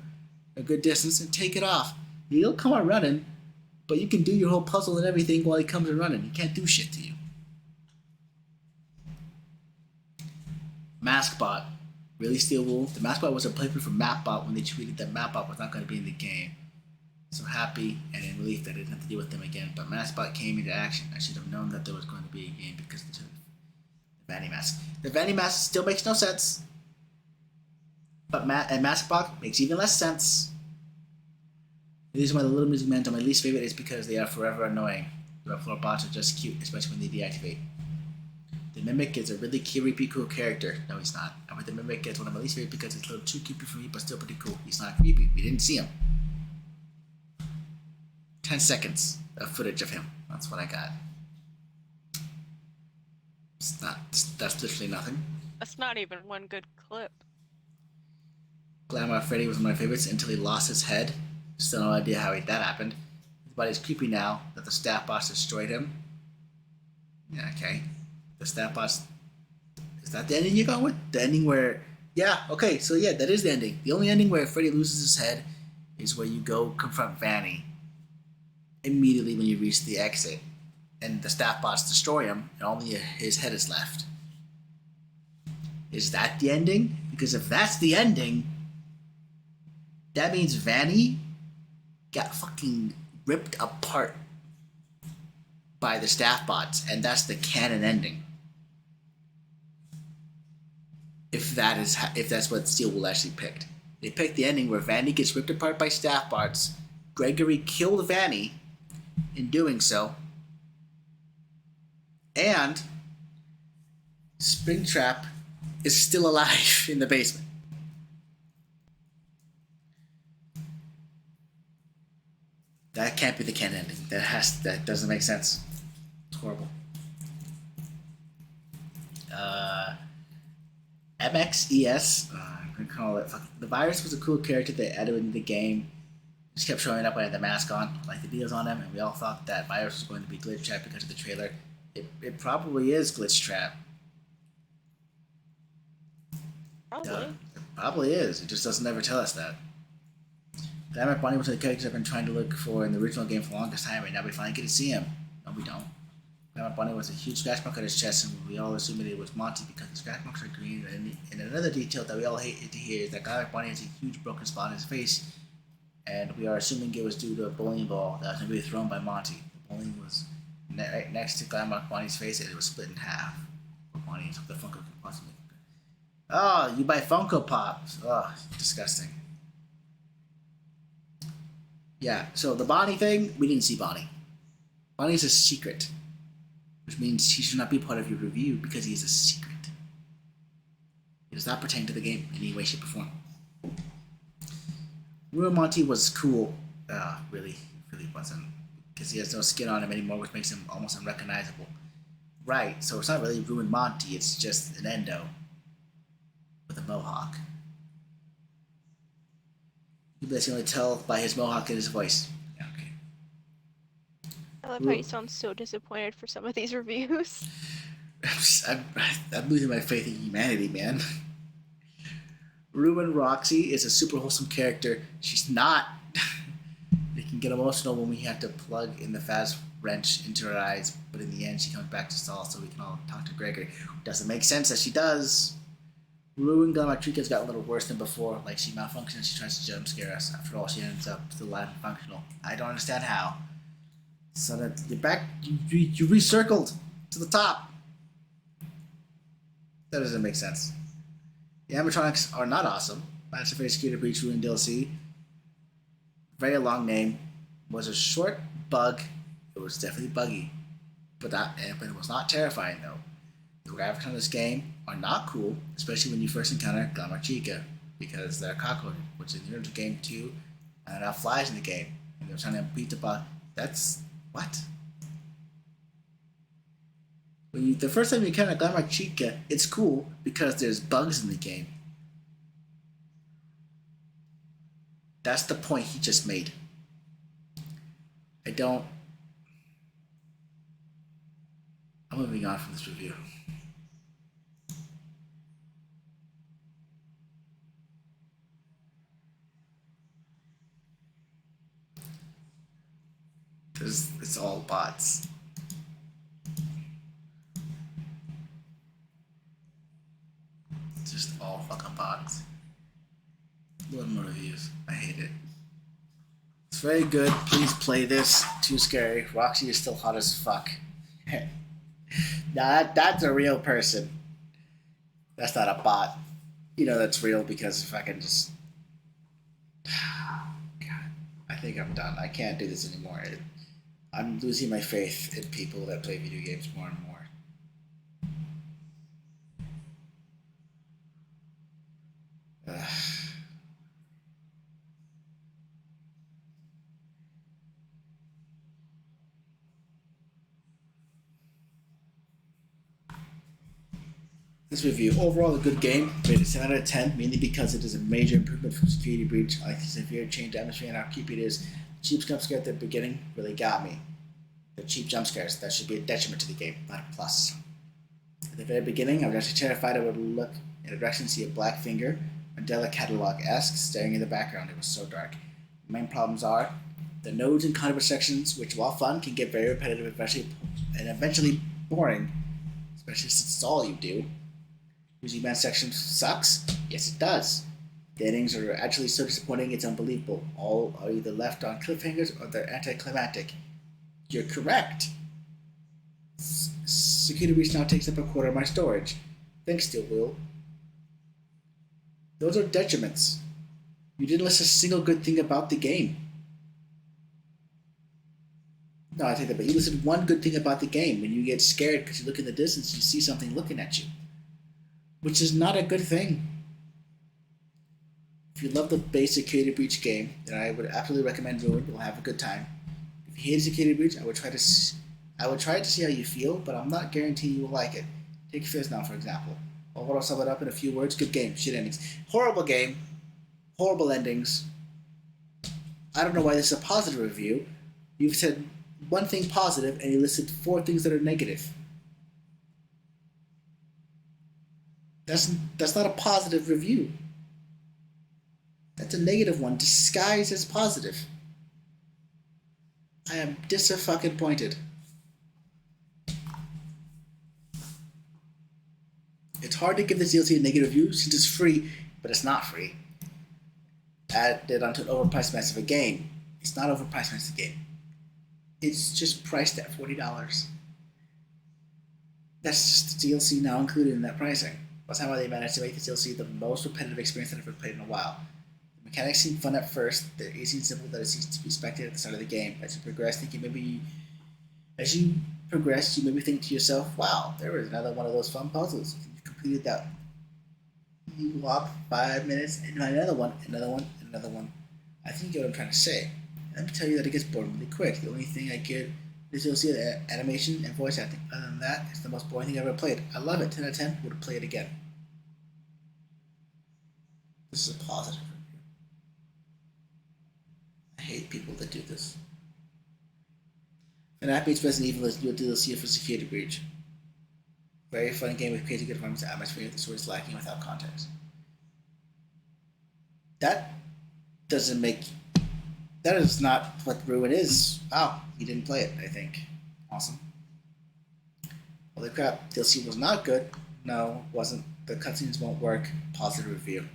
B: a good distance and take it off. He'll come on running, but you can do your whole puzzle and everything while he comes and running. He can't do shit to you. Maskbot. Really Steel Wool. The Maskbot was a playthrough from Mapbot when they tweeted that Mapbot was not going to be in the game. So happy and in relief that I didn't have to deal with them again. But Maskbot came into action. I should have known that there was going to be a game because of the Vanny Mask. The Vanny Mask still makes no sense. But Maskbot makes even less sense. The reason why the Little Music Men are my least favorite is because they are forever annoying. The Red Floor Bots are just cute, especially when they deactivate. The Mimic is a really creepy, cool character. No, he's not. I mean, the Mimic is one of my least favorite because it's a little too creepy for me, but still pretty cool. He's not creepy. We didn't see him. 10 seconds of footage of him. That's what I got. That's literally nothing.
A: That's not even one good clip.
B: Glamour Freddy was one of my favorites until he lost his head. Still no idea how that happened. His body's creepy now that the staff boss destroyed him. Yeah, okay. The staff boss. Is that the ending you're going with? The ending where. Yeah, okay, so yeah, that is the ending. The only ending where Freddy loses his head is where you go confront Vanny immediately when you reach the exit. And the staff bots destroy him, and only his head is left. Is that the ending? Because if that's the ending, that means Vanny got fucking ripped apart by the staff bots, and that's the canon ending. If that's what Steel Wool actually picked. They picked the ending where Vanny gets ripped apart by staff bots. Gregory killed Vanny in doing so. And Springtrap is still alive in the basement. That can't be the canon ending. That doesn't make sense. It's horrible. MXES, I'm gonna call it. The virus was a cool character they added into the game. Just kept showing up when I had the mask on, like the videos on him, and we all thought that virus was going to be Glitch Trap because of the trailer. It probably is Glitch Trap.
A: Probably.
B: It probably is. It just doesn't ever tell us that. Dynamite Bonnie was the character I've been trying to look for in the original game for the longest time, and now we finally get to see him. No, we don't. Dynamite Bonnie was a huge scratch mark on his chest, and we all assumed it was Monty because the scratch marks are green. And another detail that we all hated to hear is that Dynamite Bonnie has a huge broken spot on his face, and we are assuming it was due to a bowling ball that was going to be thrown by Monty. The bowling was right next to Dynamite Bonnie's face, and it was split in half. Bonnie took the Funko Pops. Oh, you buy Funko Pops. Oh, disgusting. Yeah, so the Bonnie thing, we didn't see Bonnie. Bonnie's a secret, which means he should not be part of your review because he is a secret. He does not pertain to the game in any way, shape, or form. Ruin Monty was cool. Really wasn't. Because he has no skin on him anymore, which makes him almost unrecognizable. Right, so it's not really Ruin Monty, it's just an endo with a mohawk. You basically only tell by his mohawk and his voice. Yeah, okay.
A: I love how you sound so disappointed for some of these reviews.
B: I'm losing my faith in humanity, man. Ruin Roxy is a super wholesome character. She's not. It can get emotional when we have to plug in the fast wrench into her eyes, but in the end she comes back to Saul so we can all talk to Gregory. Doesn't make sense that she does. Ruin Galactrika's got a little worse than before. Like, she malfunctions, she tries to jump scare us. After all, she ends up still alive and functional. I don't understand how. So that you're back, you recircled to the top. That doesn't make sense. The animatronics are not awesome. Master Face Security Breach Ruin DLC. Very long name. Was a short bug. It was definitely buggy. But it was not terrifying, though. The graphics on this game are not cool, especially when you first encounter Glamour Chica, because they're cockroaches, which in the original game too, and there are flies in the game, and they're trying to beat the bug. That's what? The first time you encounter Glamour Chica, it's cool because there's bugs in the game. That's the point he just made. I'm moving on from this review. It's all bots. It's just all fucking bots. A little more reviews. I hate it. It's very good. Please play this. Too scary. Roxy is still hot as fuck. Nah, that's a real person. That's not a bot. You know that's real because if I can just... God, I think I'm done. I can't do this anymore. I'm losing my faith in people that play video games more and more. Ugh. This review, overall a good game, rated 7 out of 10, mainly because it is a major improvement from Security Breach. I like the severe change atmosphere and how creepy it is. The cheap jump scare at the beginning really got me. The cheap jump scares, that should be a detriment to the game, not a plus. At the very beginning, I was actually terrified I would look in a direction and see a black finger, Mandela Catalog-esque, staring in the background. It was so dark. The main problems are the nodes and contour sections, which while fun, can get very repetitive and eventually boring, especially since it's all you do. Using Man section sucks? Yes, it does. The endings are actually so disappointing it's unbelievable. All are either left on cliffhangers or they're anticlimactic. You're correct. Security Breach now takes up a quarter of my storage. Thanks, Steel Wheel. Those are detriments. You didn't list a single good thing about the game. No, I take that, but you listed one good thing about the game. When you get scared because you look in the distance, you see something looking at you, which is not a good thing. If you love the base Security Breach game, then I would absolutely recommend Ruin. You'll have a good time. If you hate Security Breach, I would try it to see how you feel, but I'm not guaranteeing you will like it. Take Fizz now, for example. I'll sum it up in a few words. Good game, shit endings. Horrible game, horrible endings. I don't know why this is a positive review. You've said one thing positive, and you listed 4 things that are negative. That's not a positive review. That's a negative one, disguised as positive. I am disappointed. It's hard to give this DLC a negative review since it's free, but it's not free. Added onto an overpriced mess of a game. It's not overpriced mess of a game. It's just priced at $40. That's just the DLC now included in that pricing. That's how they managed to make this DLC the most repetitive experience that I've ever played in a while. The mechanics seem fun at first. They're easy and simple that it seems to be expected at the start of the game. As you progress, you maybe think to yourself, wow, there was another one of those fun puzzles. You've completed that. You walk 5 minutes and another one. I think you get what I'm trying to say. Let me tell you that it gets boring really quick. The only thing I get is you'll see the animation and voice acting. Other than that, it's the most boring thing I've ever played. I love it. 10 out of 10. Would play it again. This is a positive review. I hate people that do this. And that beats Resident Evil is your DLC for Security Breach. Very fun game with crazy good environments and atmosphere. The story is lacking without context. That is not what Ruin is. Wow, you didn't play it, I think. Awesome. Holy crap, DLC was not good. No, it wasn't. The cutscenes won't work. Positive review.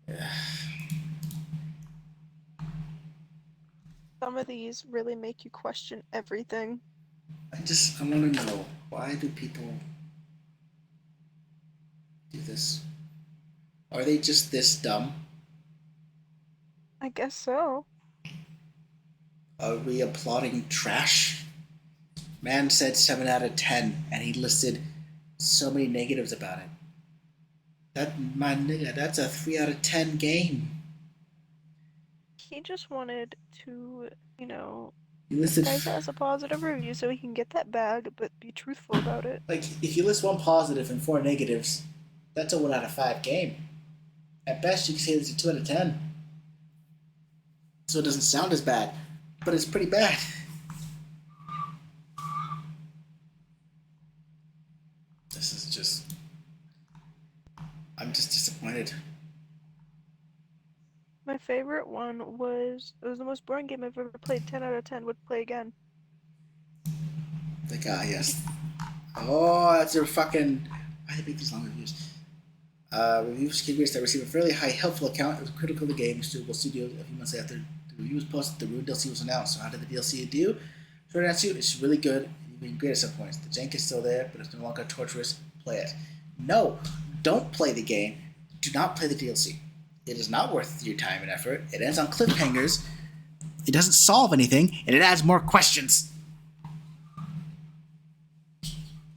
B: Yeah.
A: Some of these really make you question everything.
B: I want to know, why do people do this? Are they just this dumb?
A: I guess so.
B: Are we applauding trash? Man said 7 out of 10, and he listed so many negatives about it. That's a 3 out of 10 game.
A: He just wanted to,
B: You listed
A: disguise it as a positive review so he can get that bag, but be truthful about it.
B: like, if you list 1 positive and 4 negatives, that's a 1 out of 5 game. At best, you can say it's a 2 out of 10. So it doesn't sound as bad, but it's pretty bad. This is just... I'm just disappointed.
A: My favorite one was, it was the most boring game I've ever played. 10 out of 10 would play again.
B: The guy, yes. Oh, that's your fucking... Why do they make these long reviews? Reviews categories that receive a fairly high helpful account. It was critical of the game. Suitable Studios. A few months after the review was posted, the Ruin DLC was announced. So how did the DLC do? Short answer, it's really good. It's been great at some points. The jank is still there, but it's no longer torturous. Play it. No, don't play the game. Do not play the DLC. It is not worth your time and effort. It ends on cliffhangers. It doesn't solve anything, and it adds more questions.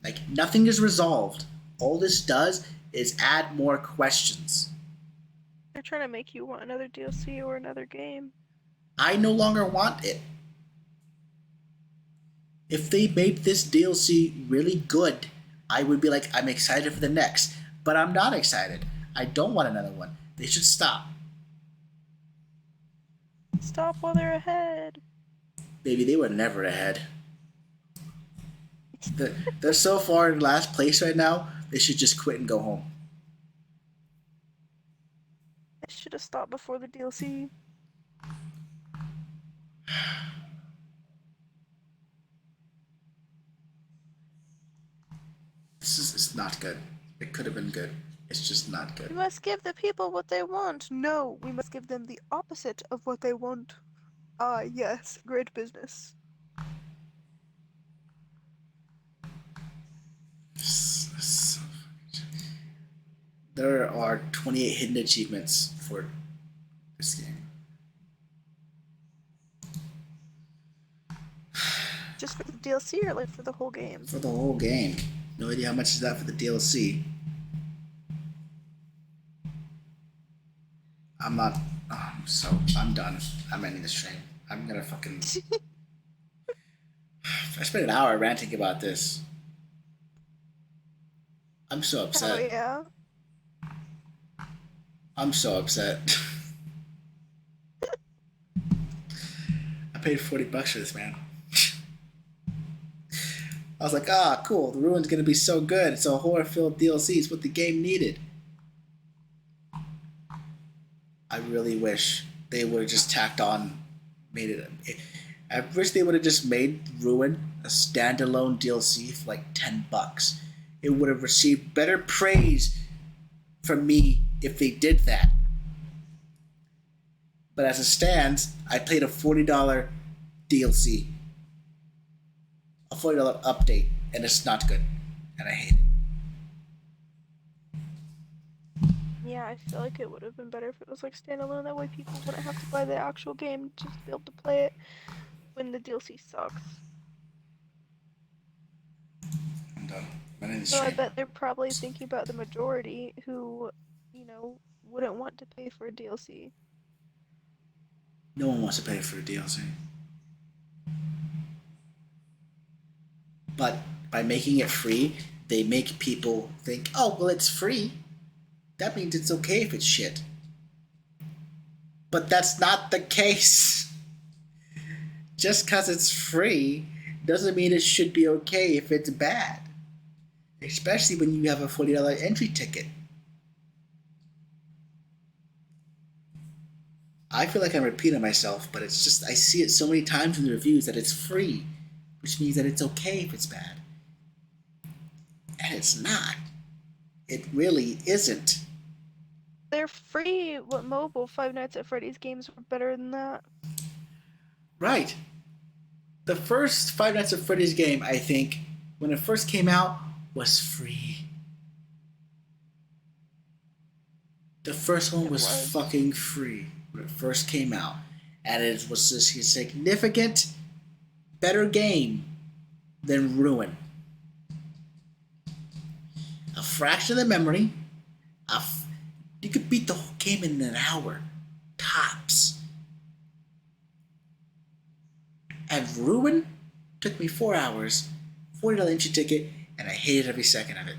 B: Like, nothing is resolved. All this does is add more questions.
A: They're trying to make you want another DLC or another game.
B: I no longer want it. If they made this DLC really good, I would be like, I'm excited for the next. But I'm not excited. I don't want another one. They should stop.
A: Stop while they're ahead.
B: Baby, they were never ahead. They're so far in last place right now, they should just quit and go home.
A: I should have stopped before the DLC.
B: It's not good. It could have been good. It's just not good.
A: We must give the people what they want. No, we must give them the opposite of what they want. Ah, yes, great business.
B: There are 28 hidden achievements for this game.
A: Just for the DLC or like for the whole game?
B: For the whole game. No idea how much is that for the DLC. I'm not. I'm done. I'm ending the stream. I'm gonna fucking. I spent an hour ranting about this. I'm so
A: Hell
B: upset.
A: yeah.
B: I'm so upset. I paid $40 for this, man. I was like, cool. The Ruin's gonna be so good. It's a horror-filled DLC. It's what the game needed. I really wish they would have just tacked on, made it. I wish they would have just made Ruin a standalone DLC for like $10. It would have received better praise from me if they did that. But as it stands, I played a $40 DLC, a $40 update, and it's not good, and I hate it.
A: Yeah, I feel like it would have been better if it was like standalone. That way people wouldn't have to buy the actual game just to be able to play it when the DLC sucks.
B: I'm done. I'm ending the
A: So I
B: stream.
A: bet they're probably thinking about the majority who, you know, wouldn't want to pay for a DLC.
B: No one wants to pay for a DLC. But by making it free, they make people think, oh, well, it's free. That means it's okay if it's shit. But that's not the case. Just because it's free doesn't mean it should be okay if it's bad. Especially when you have a $40 entry ticket. I feel like I'm repeating myself, but it's just, I see it so many times in the reviews that it's free, which means that it's okay if it's bad. And it's not. It really isn't.
A: They're free. What mobile Five Nights at Freddy's games were better than that?
B: Right. The first Five Nights at Freddy's game, I think, when it first came out, was free. The first one was fucking free when it first came out. And it was a significant better game than Ruin. A fraction of the memory. You could beat the whole game in an hour. Tops. And Ruin took me 4 hours, $40 entry ticket, and I hated every second of it.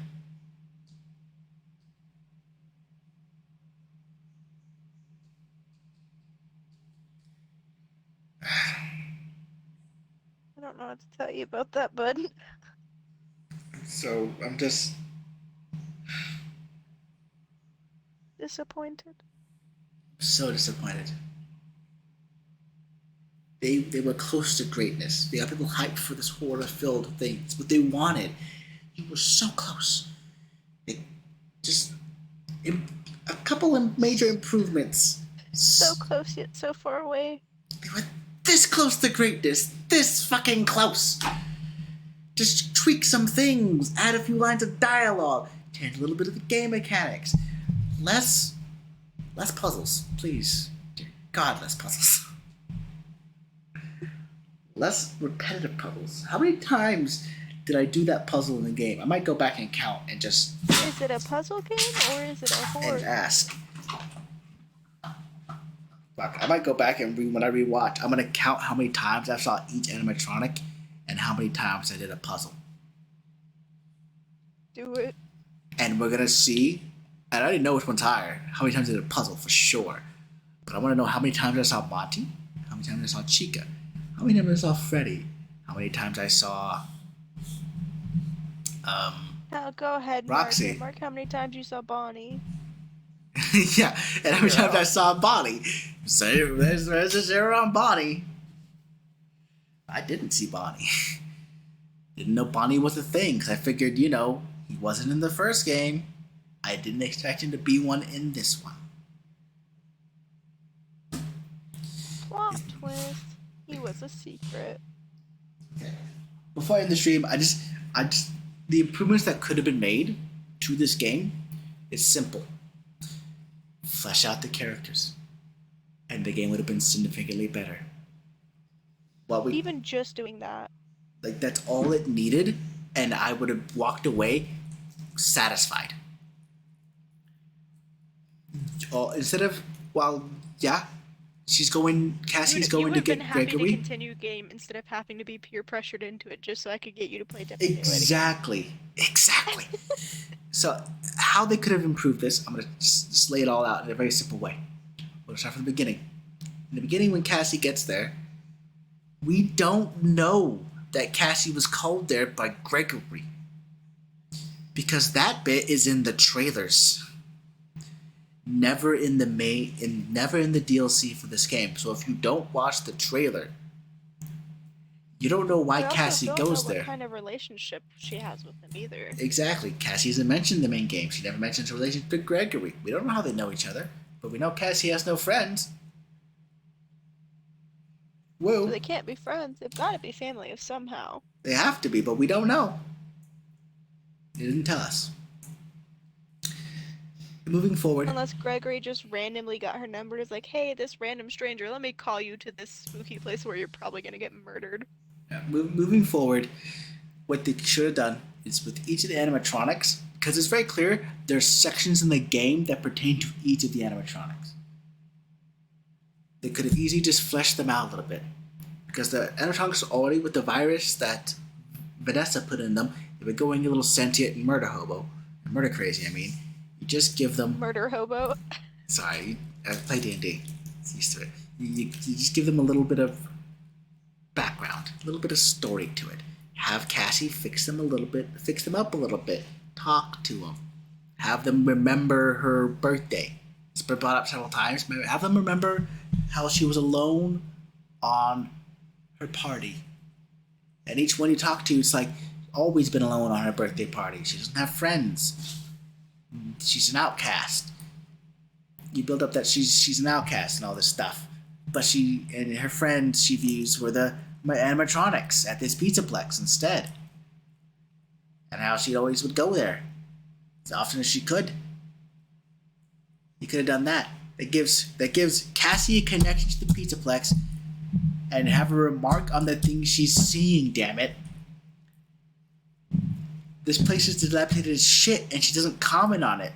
A: I don't know what to tell you about that, bud.
B: So I'm just
A: Disappointed.
B: so disappointed. They were close to greatness. They got people hyped for this horror-filled thing. It's what they wanted. They were so close. They just a couple of major improvements.
A: So close yet so far away.
B: They were this close to greatness. This fucking close. Just tweak some things. Add a few lines of dialogue. Change a little bit of the game mechanics. Less puzzles, please. Dear God, less puzzles. Less repetitive puzzles. How many times did I do that puzzle in the game? I might go back and count and just...
A: Is it a puzzle game or is it a horror?
B: And ask. Fuck, I might go back and when I rewatch, I'm gonna count how many times I saw each animatronic and how many times I did a puzzle.
A: Do it.
B: And we're gonna see, and I already know which one's higher, how many times I did a puzzle for sure. But I wanna know how many times I saw Monty, how many times I saw Chica, how many times I saw Freddy, how many times I saw
A: Now go ahead,
B: Roxy.
A: Mark how many times you saw Bonnie.
B: yeah, and how many times I saw Bonnie. So there's a zero on Bonnie. I didn't see Bonnie. Didn't know Bonnie was a thing, because I figured, he wasn't in the first game. I didn't expect him to be one in this one.
A: Plot twist. He was a secret.
B: Before I end the stream, the improvements that could have been made to this game is simple. Flesh out the characters, and the game would have been significantly better.
A: Even just doing that.
B: Like, that's all it needed, and I would have walked away satisfied. Instead of, Cassie's going to
A: been
B: get
A: happy
B: Gregory.
A: to continue game instead of having to be peer pressured into it just so I could get you to play Dead by Daylight
B: Exactly. So, how they could have improved this, I'm going to just lay it all out in a very simple way. We'll start from the beginning. In the beginning, when Cassie gets there, we don't know that Cassie was called there by Gregory, because that bit is in the trailers. Never in the DLC for this game. So if you don't watch the trailer, you don't know why Cassie goes there.
A: What kind of relationship she has with him either.
B: Exactly. Cassie isn't mentioned in the main game. She never mentions her relationship with Gregory. We don't know how they know each other, but we know Cassie has no friends. Whoa.
A: So they can't be friends. They've got to be family of somehow.
B: They have to be, but we don't know. They didn't tell us. Moving forward.
A: Unless Gregory just randomly got her number and is like, hey, this random stranger, let me call you to this spooky place where you're probably going to get murdered.
B: Moving forward, what they should have done is with each of the animatronics, because it's very clear there's sections in the game that pertain to each of the animatronics. They could have easily just fleshed them out a little bit, because the animatronics are already with the virus that Vanessa put in them. They were going a little sentient and murder crazy. I mean, you just give them
A: murder hobo.
B: Sorry, I play D&D. It's used to it. You just give them a little bit of background, a little bit of story to it. Have Cassie fix them up a little bit. Talk to them. Have them remember her birthday. It's been brought up several times. Have them remember how she was alone on her party. And each one you talk to, it's like, always been alone on her birthday party. She doesn't have friends. She's an outcast. You build up that she's an outcast and all this stuff. But her friends she views were the animatronics at this Pizzaplex instead. And how she always would go there as often as she could. You could have done that. That gives Cassie a connection to the Pizzaplex, and have her remark on the things she's seeing, damn it. This place is dilapidated as shit, and she doesn't comment on it.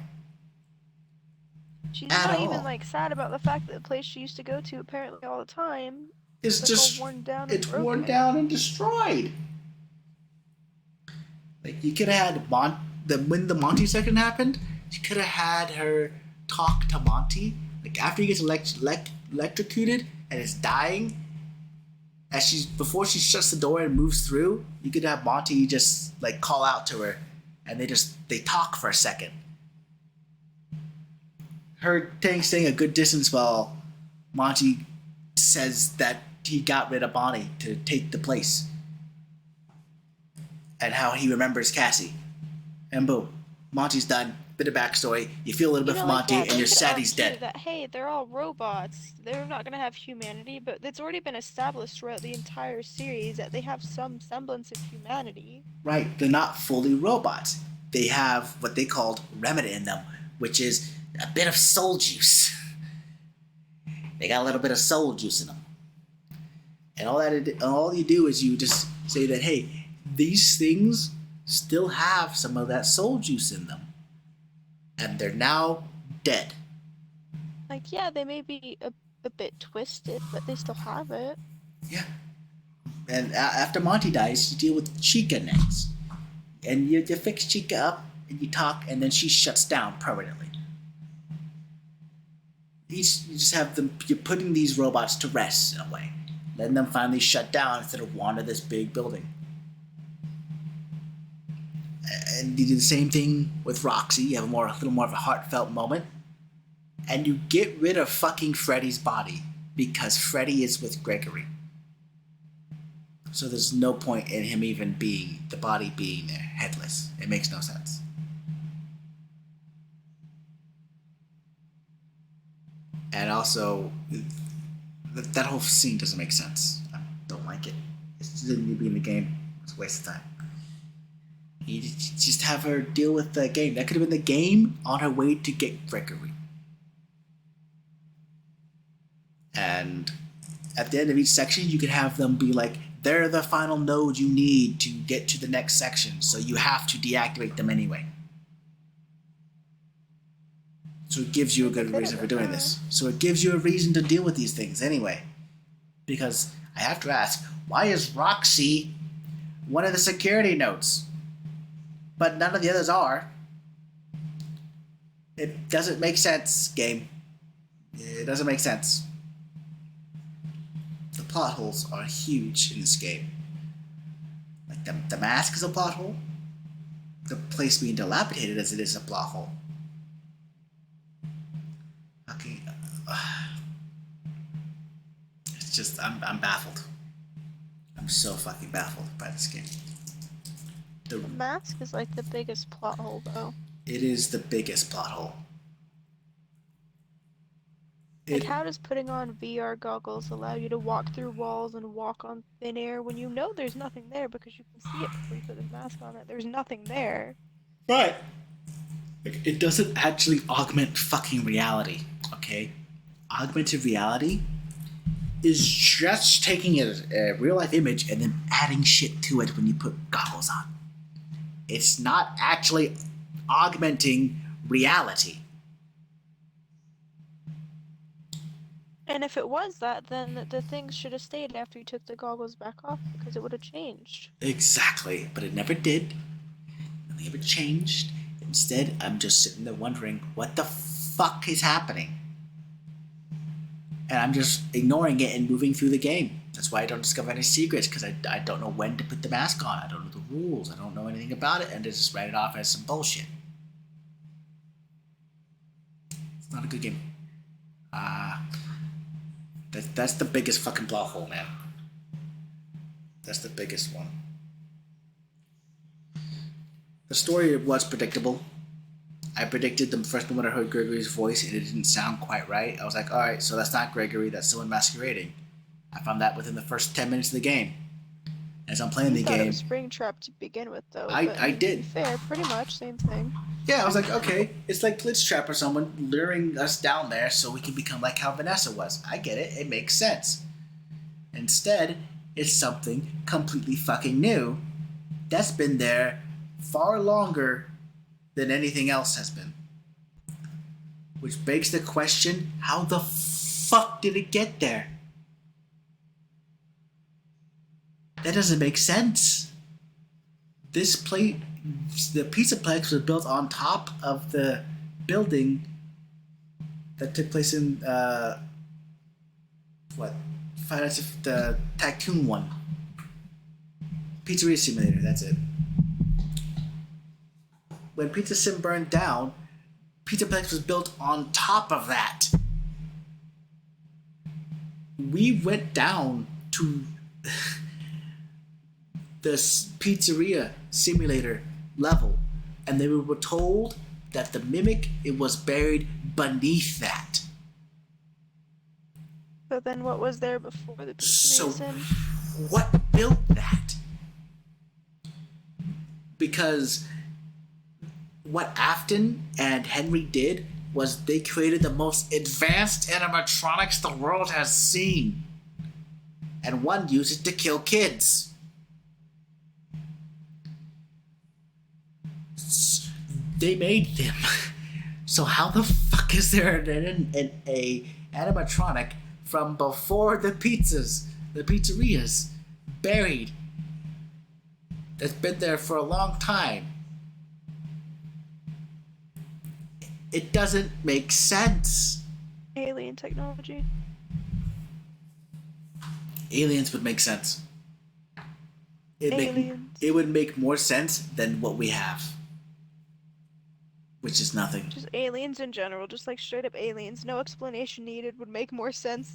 A: She's not even sad about the fact that the place she used to go to apparently all the time
B: is just
A: all worn down.
B: It's worn down and destroyed. Like, you could have had when the Monty second happened, you could have had her talk to Monty. Like, after he gets electrocuted and is dying, before she shuts the door and moves through, you could have Monty just call out to her, and they talk for a second. Her staying a good distance while Monty says that he got rid of Bonnie to take the place, and how he remembers Cassie, and boom, Monty's done. Bit of backstory. You feel a little bit for Monty, and you're sad he's dead.
A: That, hey, they're all robots. They're not going to have humanity, but it's already been established throughout the entire series that they have some semblance of humanity.
B: Right. They're not fully robots. They have what they called remnant in them, which is a bit of soul juice. They got a little bit of soul juice in them. And all you do is you just say that, hey, these things still have some of that soul juice in them. And they're now dead.
A: Yeah, they may be a bit twisted, but they still have it.
B: Yeah. And after Monty dies, you deal with Chica next. And you fix Chica up, and you talk, and then she shuts down permanently. You just have them, you're putting these robots to rest in a way. Letting them finally shut down instead of wander this big building. And you do the same thing with Roxy. You have a little more of a heartfelt moment. And you get rid of fucking Freddy's body, because Freddy is with Gregory. So there's no point in him even the body being there, headless. It makes no sense. And also, that whole scene doesn't make sense. didn't need to be in the game. It's a waste of time. You just have her deal with the game. That could have been the game on her way to get Gregory. And at the end of each section, you could have them be like, they're the final node you need to get to the next section, so you have to deactivate them anyway. So it gives you a good reason for doing this. So it gives you a reason to deal with these things anyway. Because I have to ask, why is Roxy one of the security nodes? But none of the others are. It doesn't make sense, game. It doesn't make sense. The plot holes are huge in this game. Like the mask is a plot hole. The place being dilapidated as it is a plot hole. Okay. It's just I'm baffled. I'm so fucking baffled by this game.
A: The mask is like the biggest plot hole, though.
B: It is the biggest plot hole.
A: Like, how does putting on VR goggles allow you to walk through walls and walk on thin air when you know there's nothing there because you can see it before you put the mask on it? There's nothing there.
B: Right. Like, it doesn't actually augment fucking reality, okay? Augmented reality is just taking a real-life image and then adding shit to it when you put goggles on. It's not actually augmenting reality.
A: And if it was that, then the things should have stayed after you took the goggles back off because it would have changed.
B: Exactly, but it never did. Nothing ever changed. Instead, I'm just sitting there wondering, what the fuck is happening? And I'm just ignoring it and moving through the game. That's why I don't discover any secrets, because I don't know when to put the mask on. I don't know the rules. I don't know anything about it, and I just write it off as some bullshit. It's not a good game. That's the biggest fucking plot hole, man. That's the biggest one. The story was predictable. I predicted the first moment I heard Gregory's voice and it didn't sound quite right. I was like, alright, so that's not Gregory, that's someone masquerading. I found that within the first 10 minutes of the game. As I'm playing the game...
A: You thought it was Springtrap to begin with, though.
B: I did.
A: To be fair, pretty much, same thing.
B: Yeah, I was like, okay, it's like Glitchtrap or someone luring us down there so we can become like how Vanessa was. I get it, it makes sense. Instead, it's something completely fucking new that's been there far longer than anything else has been. Which begs the question, how the fuck did it get there? That doesn't make sense. This plate, the Pizzaplex was built on top of the building that took place in, the Tycoon one. Pizzeria Simulator, that's it. When Pizza Sim burned down, Pizzaplex was built on top of that. We went down to the Pizzeria Simulator level, and they were told that the Mimic, it was buried beneath that.
A: So then what was there before the Pizzeria
B: So,
A: Sim?
B: what built that? Because what Afton and Henry did was they created the most advanced animatronics the world has seen. And one used it to kill kids. They made them. So how the fuck is there an animatronic from before the pizzerias, buried, that's been there for a long time? It doesn't make sense.
A: Alien technology.
B: Aliens would make sense.
A: Aliens.
B: It would make more sense than what we have. Which is nothing.
A: Just aliens in general, just like straight up aliens. No explanation needed would make more sense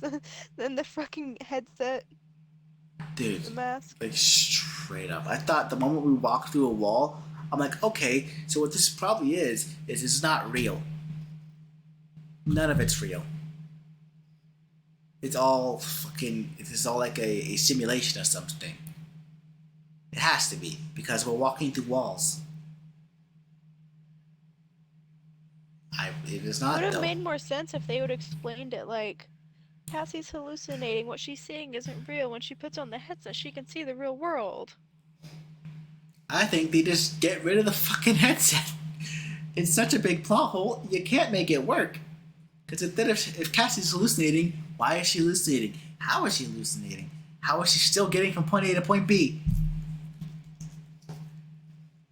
A: than the fucking headset.
B: Dude.
A: The mask.
B: Like straight up. I thought the moment we walked through a wall, I'm like, okay, so what this probably is it's not real. None of it's real. It's all fucking, it's all like a simulation or something. It has to be because we're walking through walls. It is not
A: Would have
B: though.
A: made more sense if they would have explained it like Cassie's hallucinating. What she's seeing isn't real. When she puts on the headset, she can see the real world.
B: I think they just get rid of the fucking headset. It's such a big plot hole, you can't make it work. Because if Cassie's hallucinating, why is she hallucinating? How is she hallucinating? How is she still getting from point A to point B?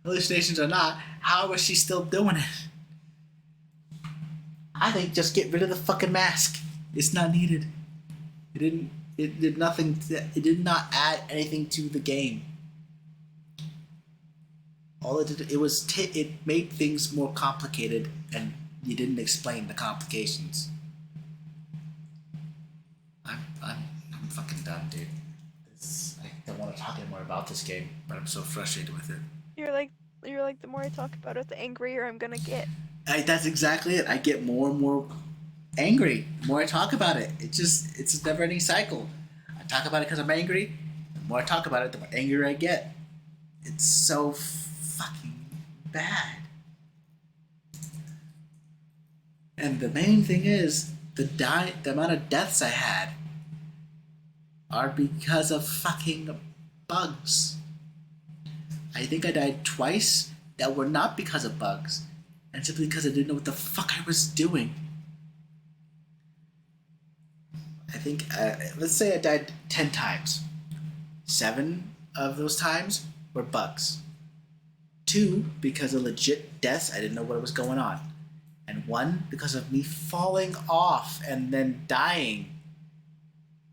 B: Hallucinations or not, how is she still doing it? I think just get rid of the fucking mask. It's not needed. It did nothing. It did not add anything to the game. All it did, it made things more complicated, and you didn't explain the complications. I'm fucking done, dude. I don't want to talk anymore about this game, but I'm so frustrated with it.
A: You're like the more I talk about it, the angrier I'm gonna get.
B: That's exactly it. I get more and more angry the more I talk about it. It's a never-ending cycle. I talk about it because I'm angry. The more I talk about it, the more angrier I get. It's so fucking bad. And the main thing is the amount of deaths I had are because of fucking bugs. I think I died twice that were not because of bugs, and simply because I didn't know what the fuck I was doing. I think, let's say I died 10 times. 7 of those times were bugs. 2 because of legit deaths, I didn't know what was going on. And 1 because of me falling off and then dying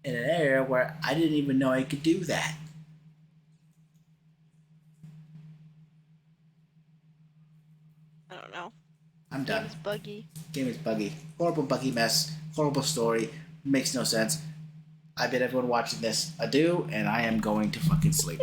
B: in an area where I didn't even know I could do that.
A: I don't know.
B: I'm
A: Game
B: done.
A: is buggy.
B: Game is buggy. Horrible buggy mess. Horrible story. Makes no sense. I bid everyone watching this adieu, and I am going to fucking sleep.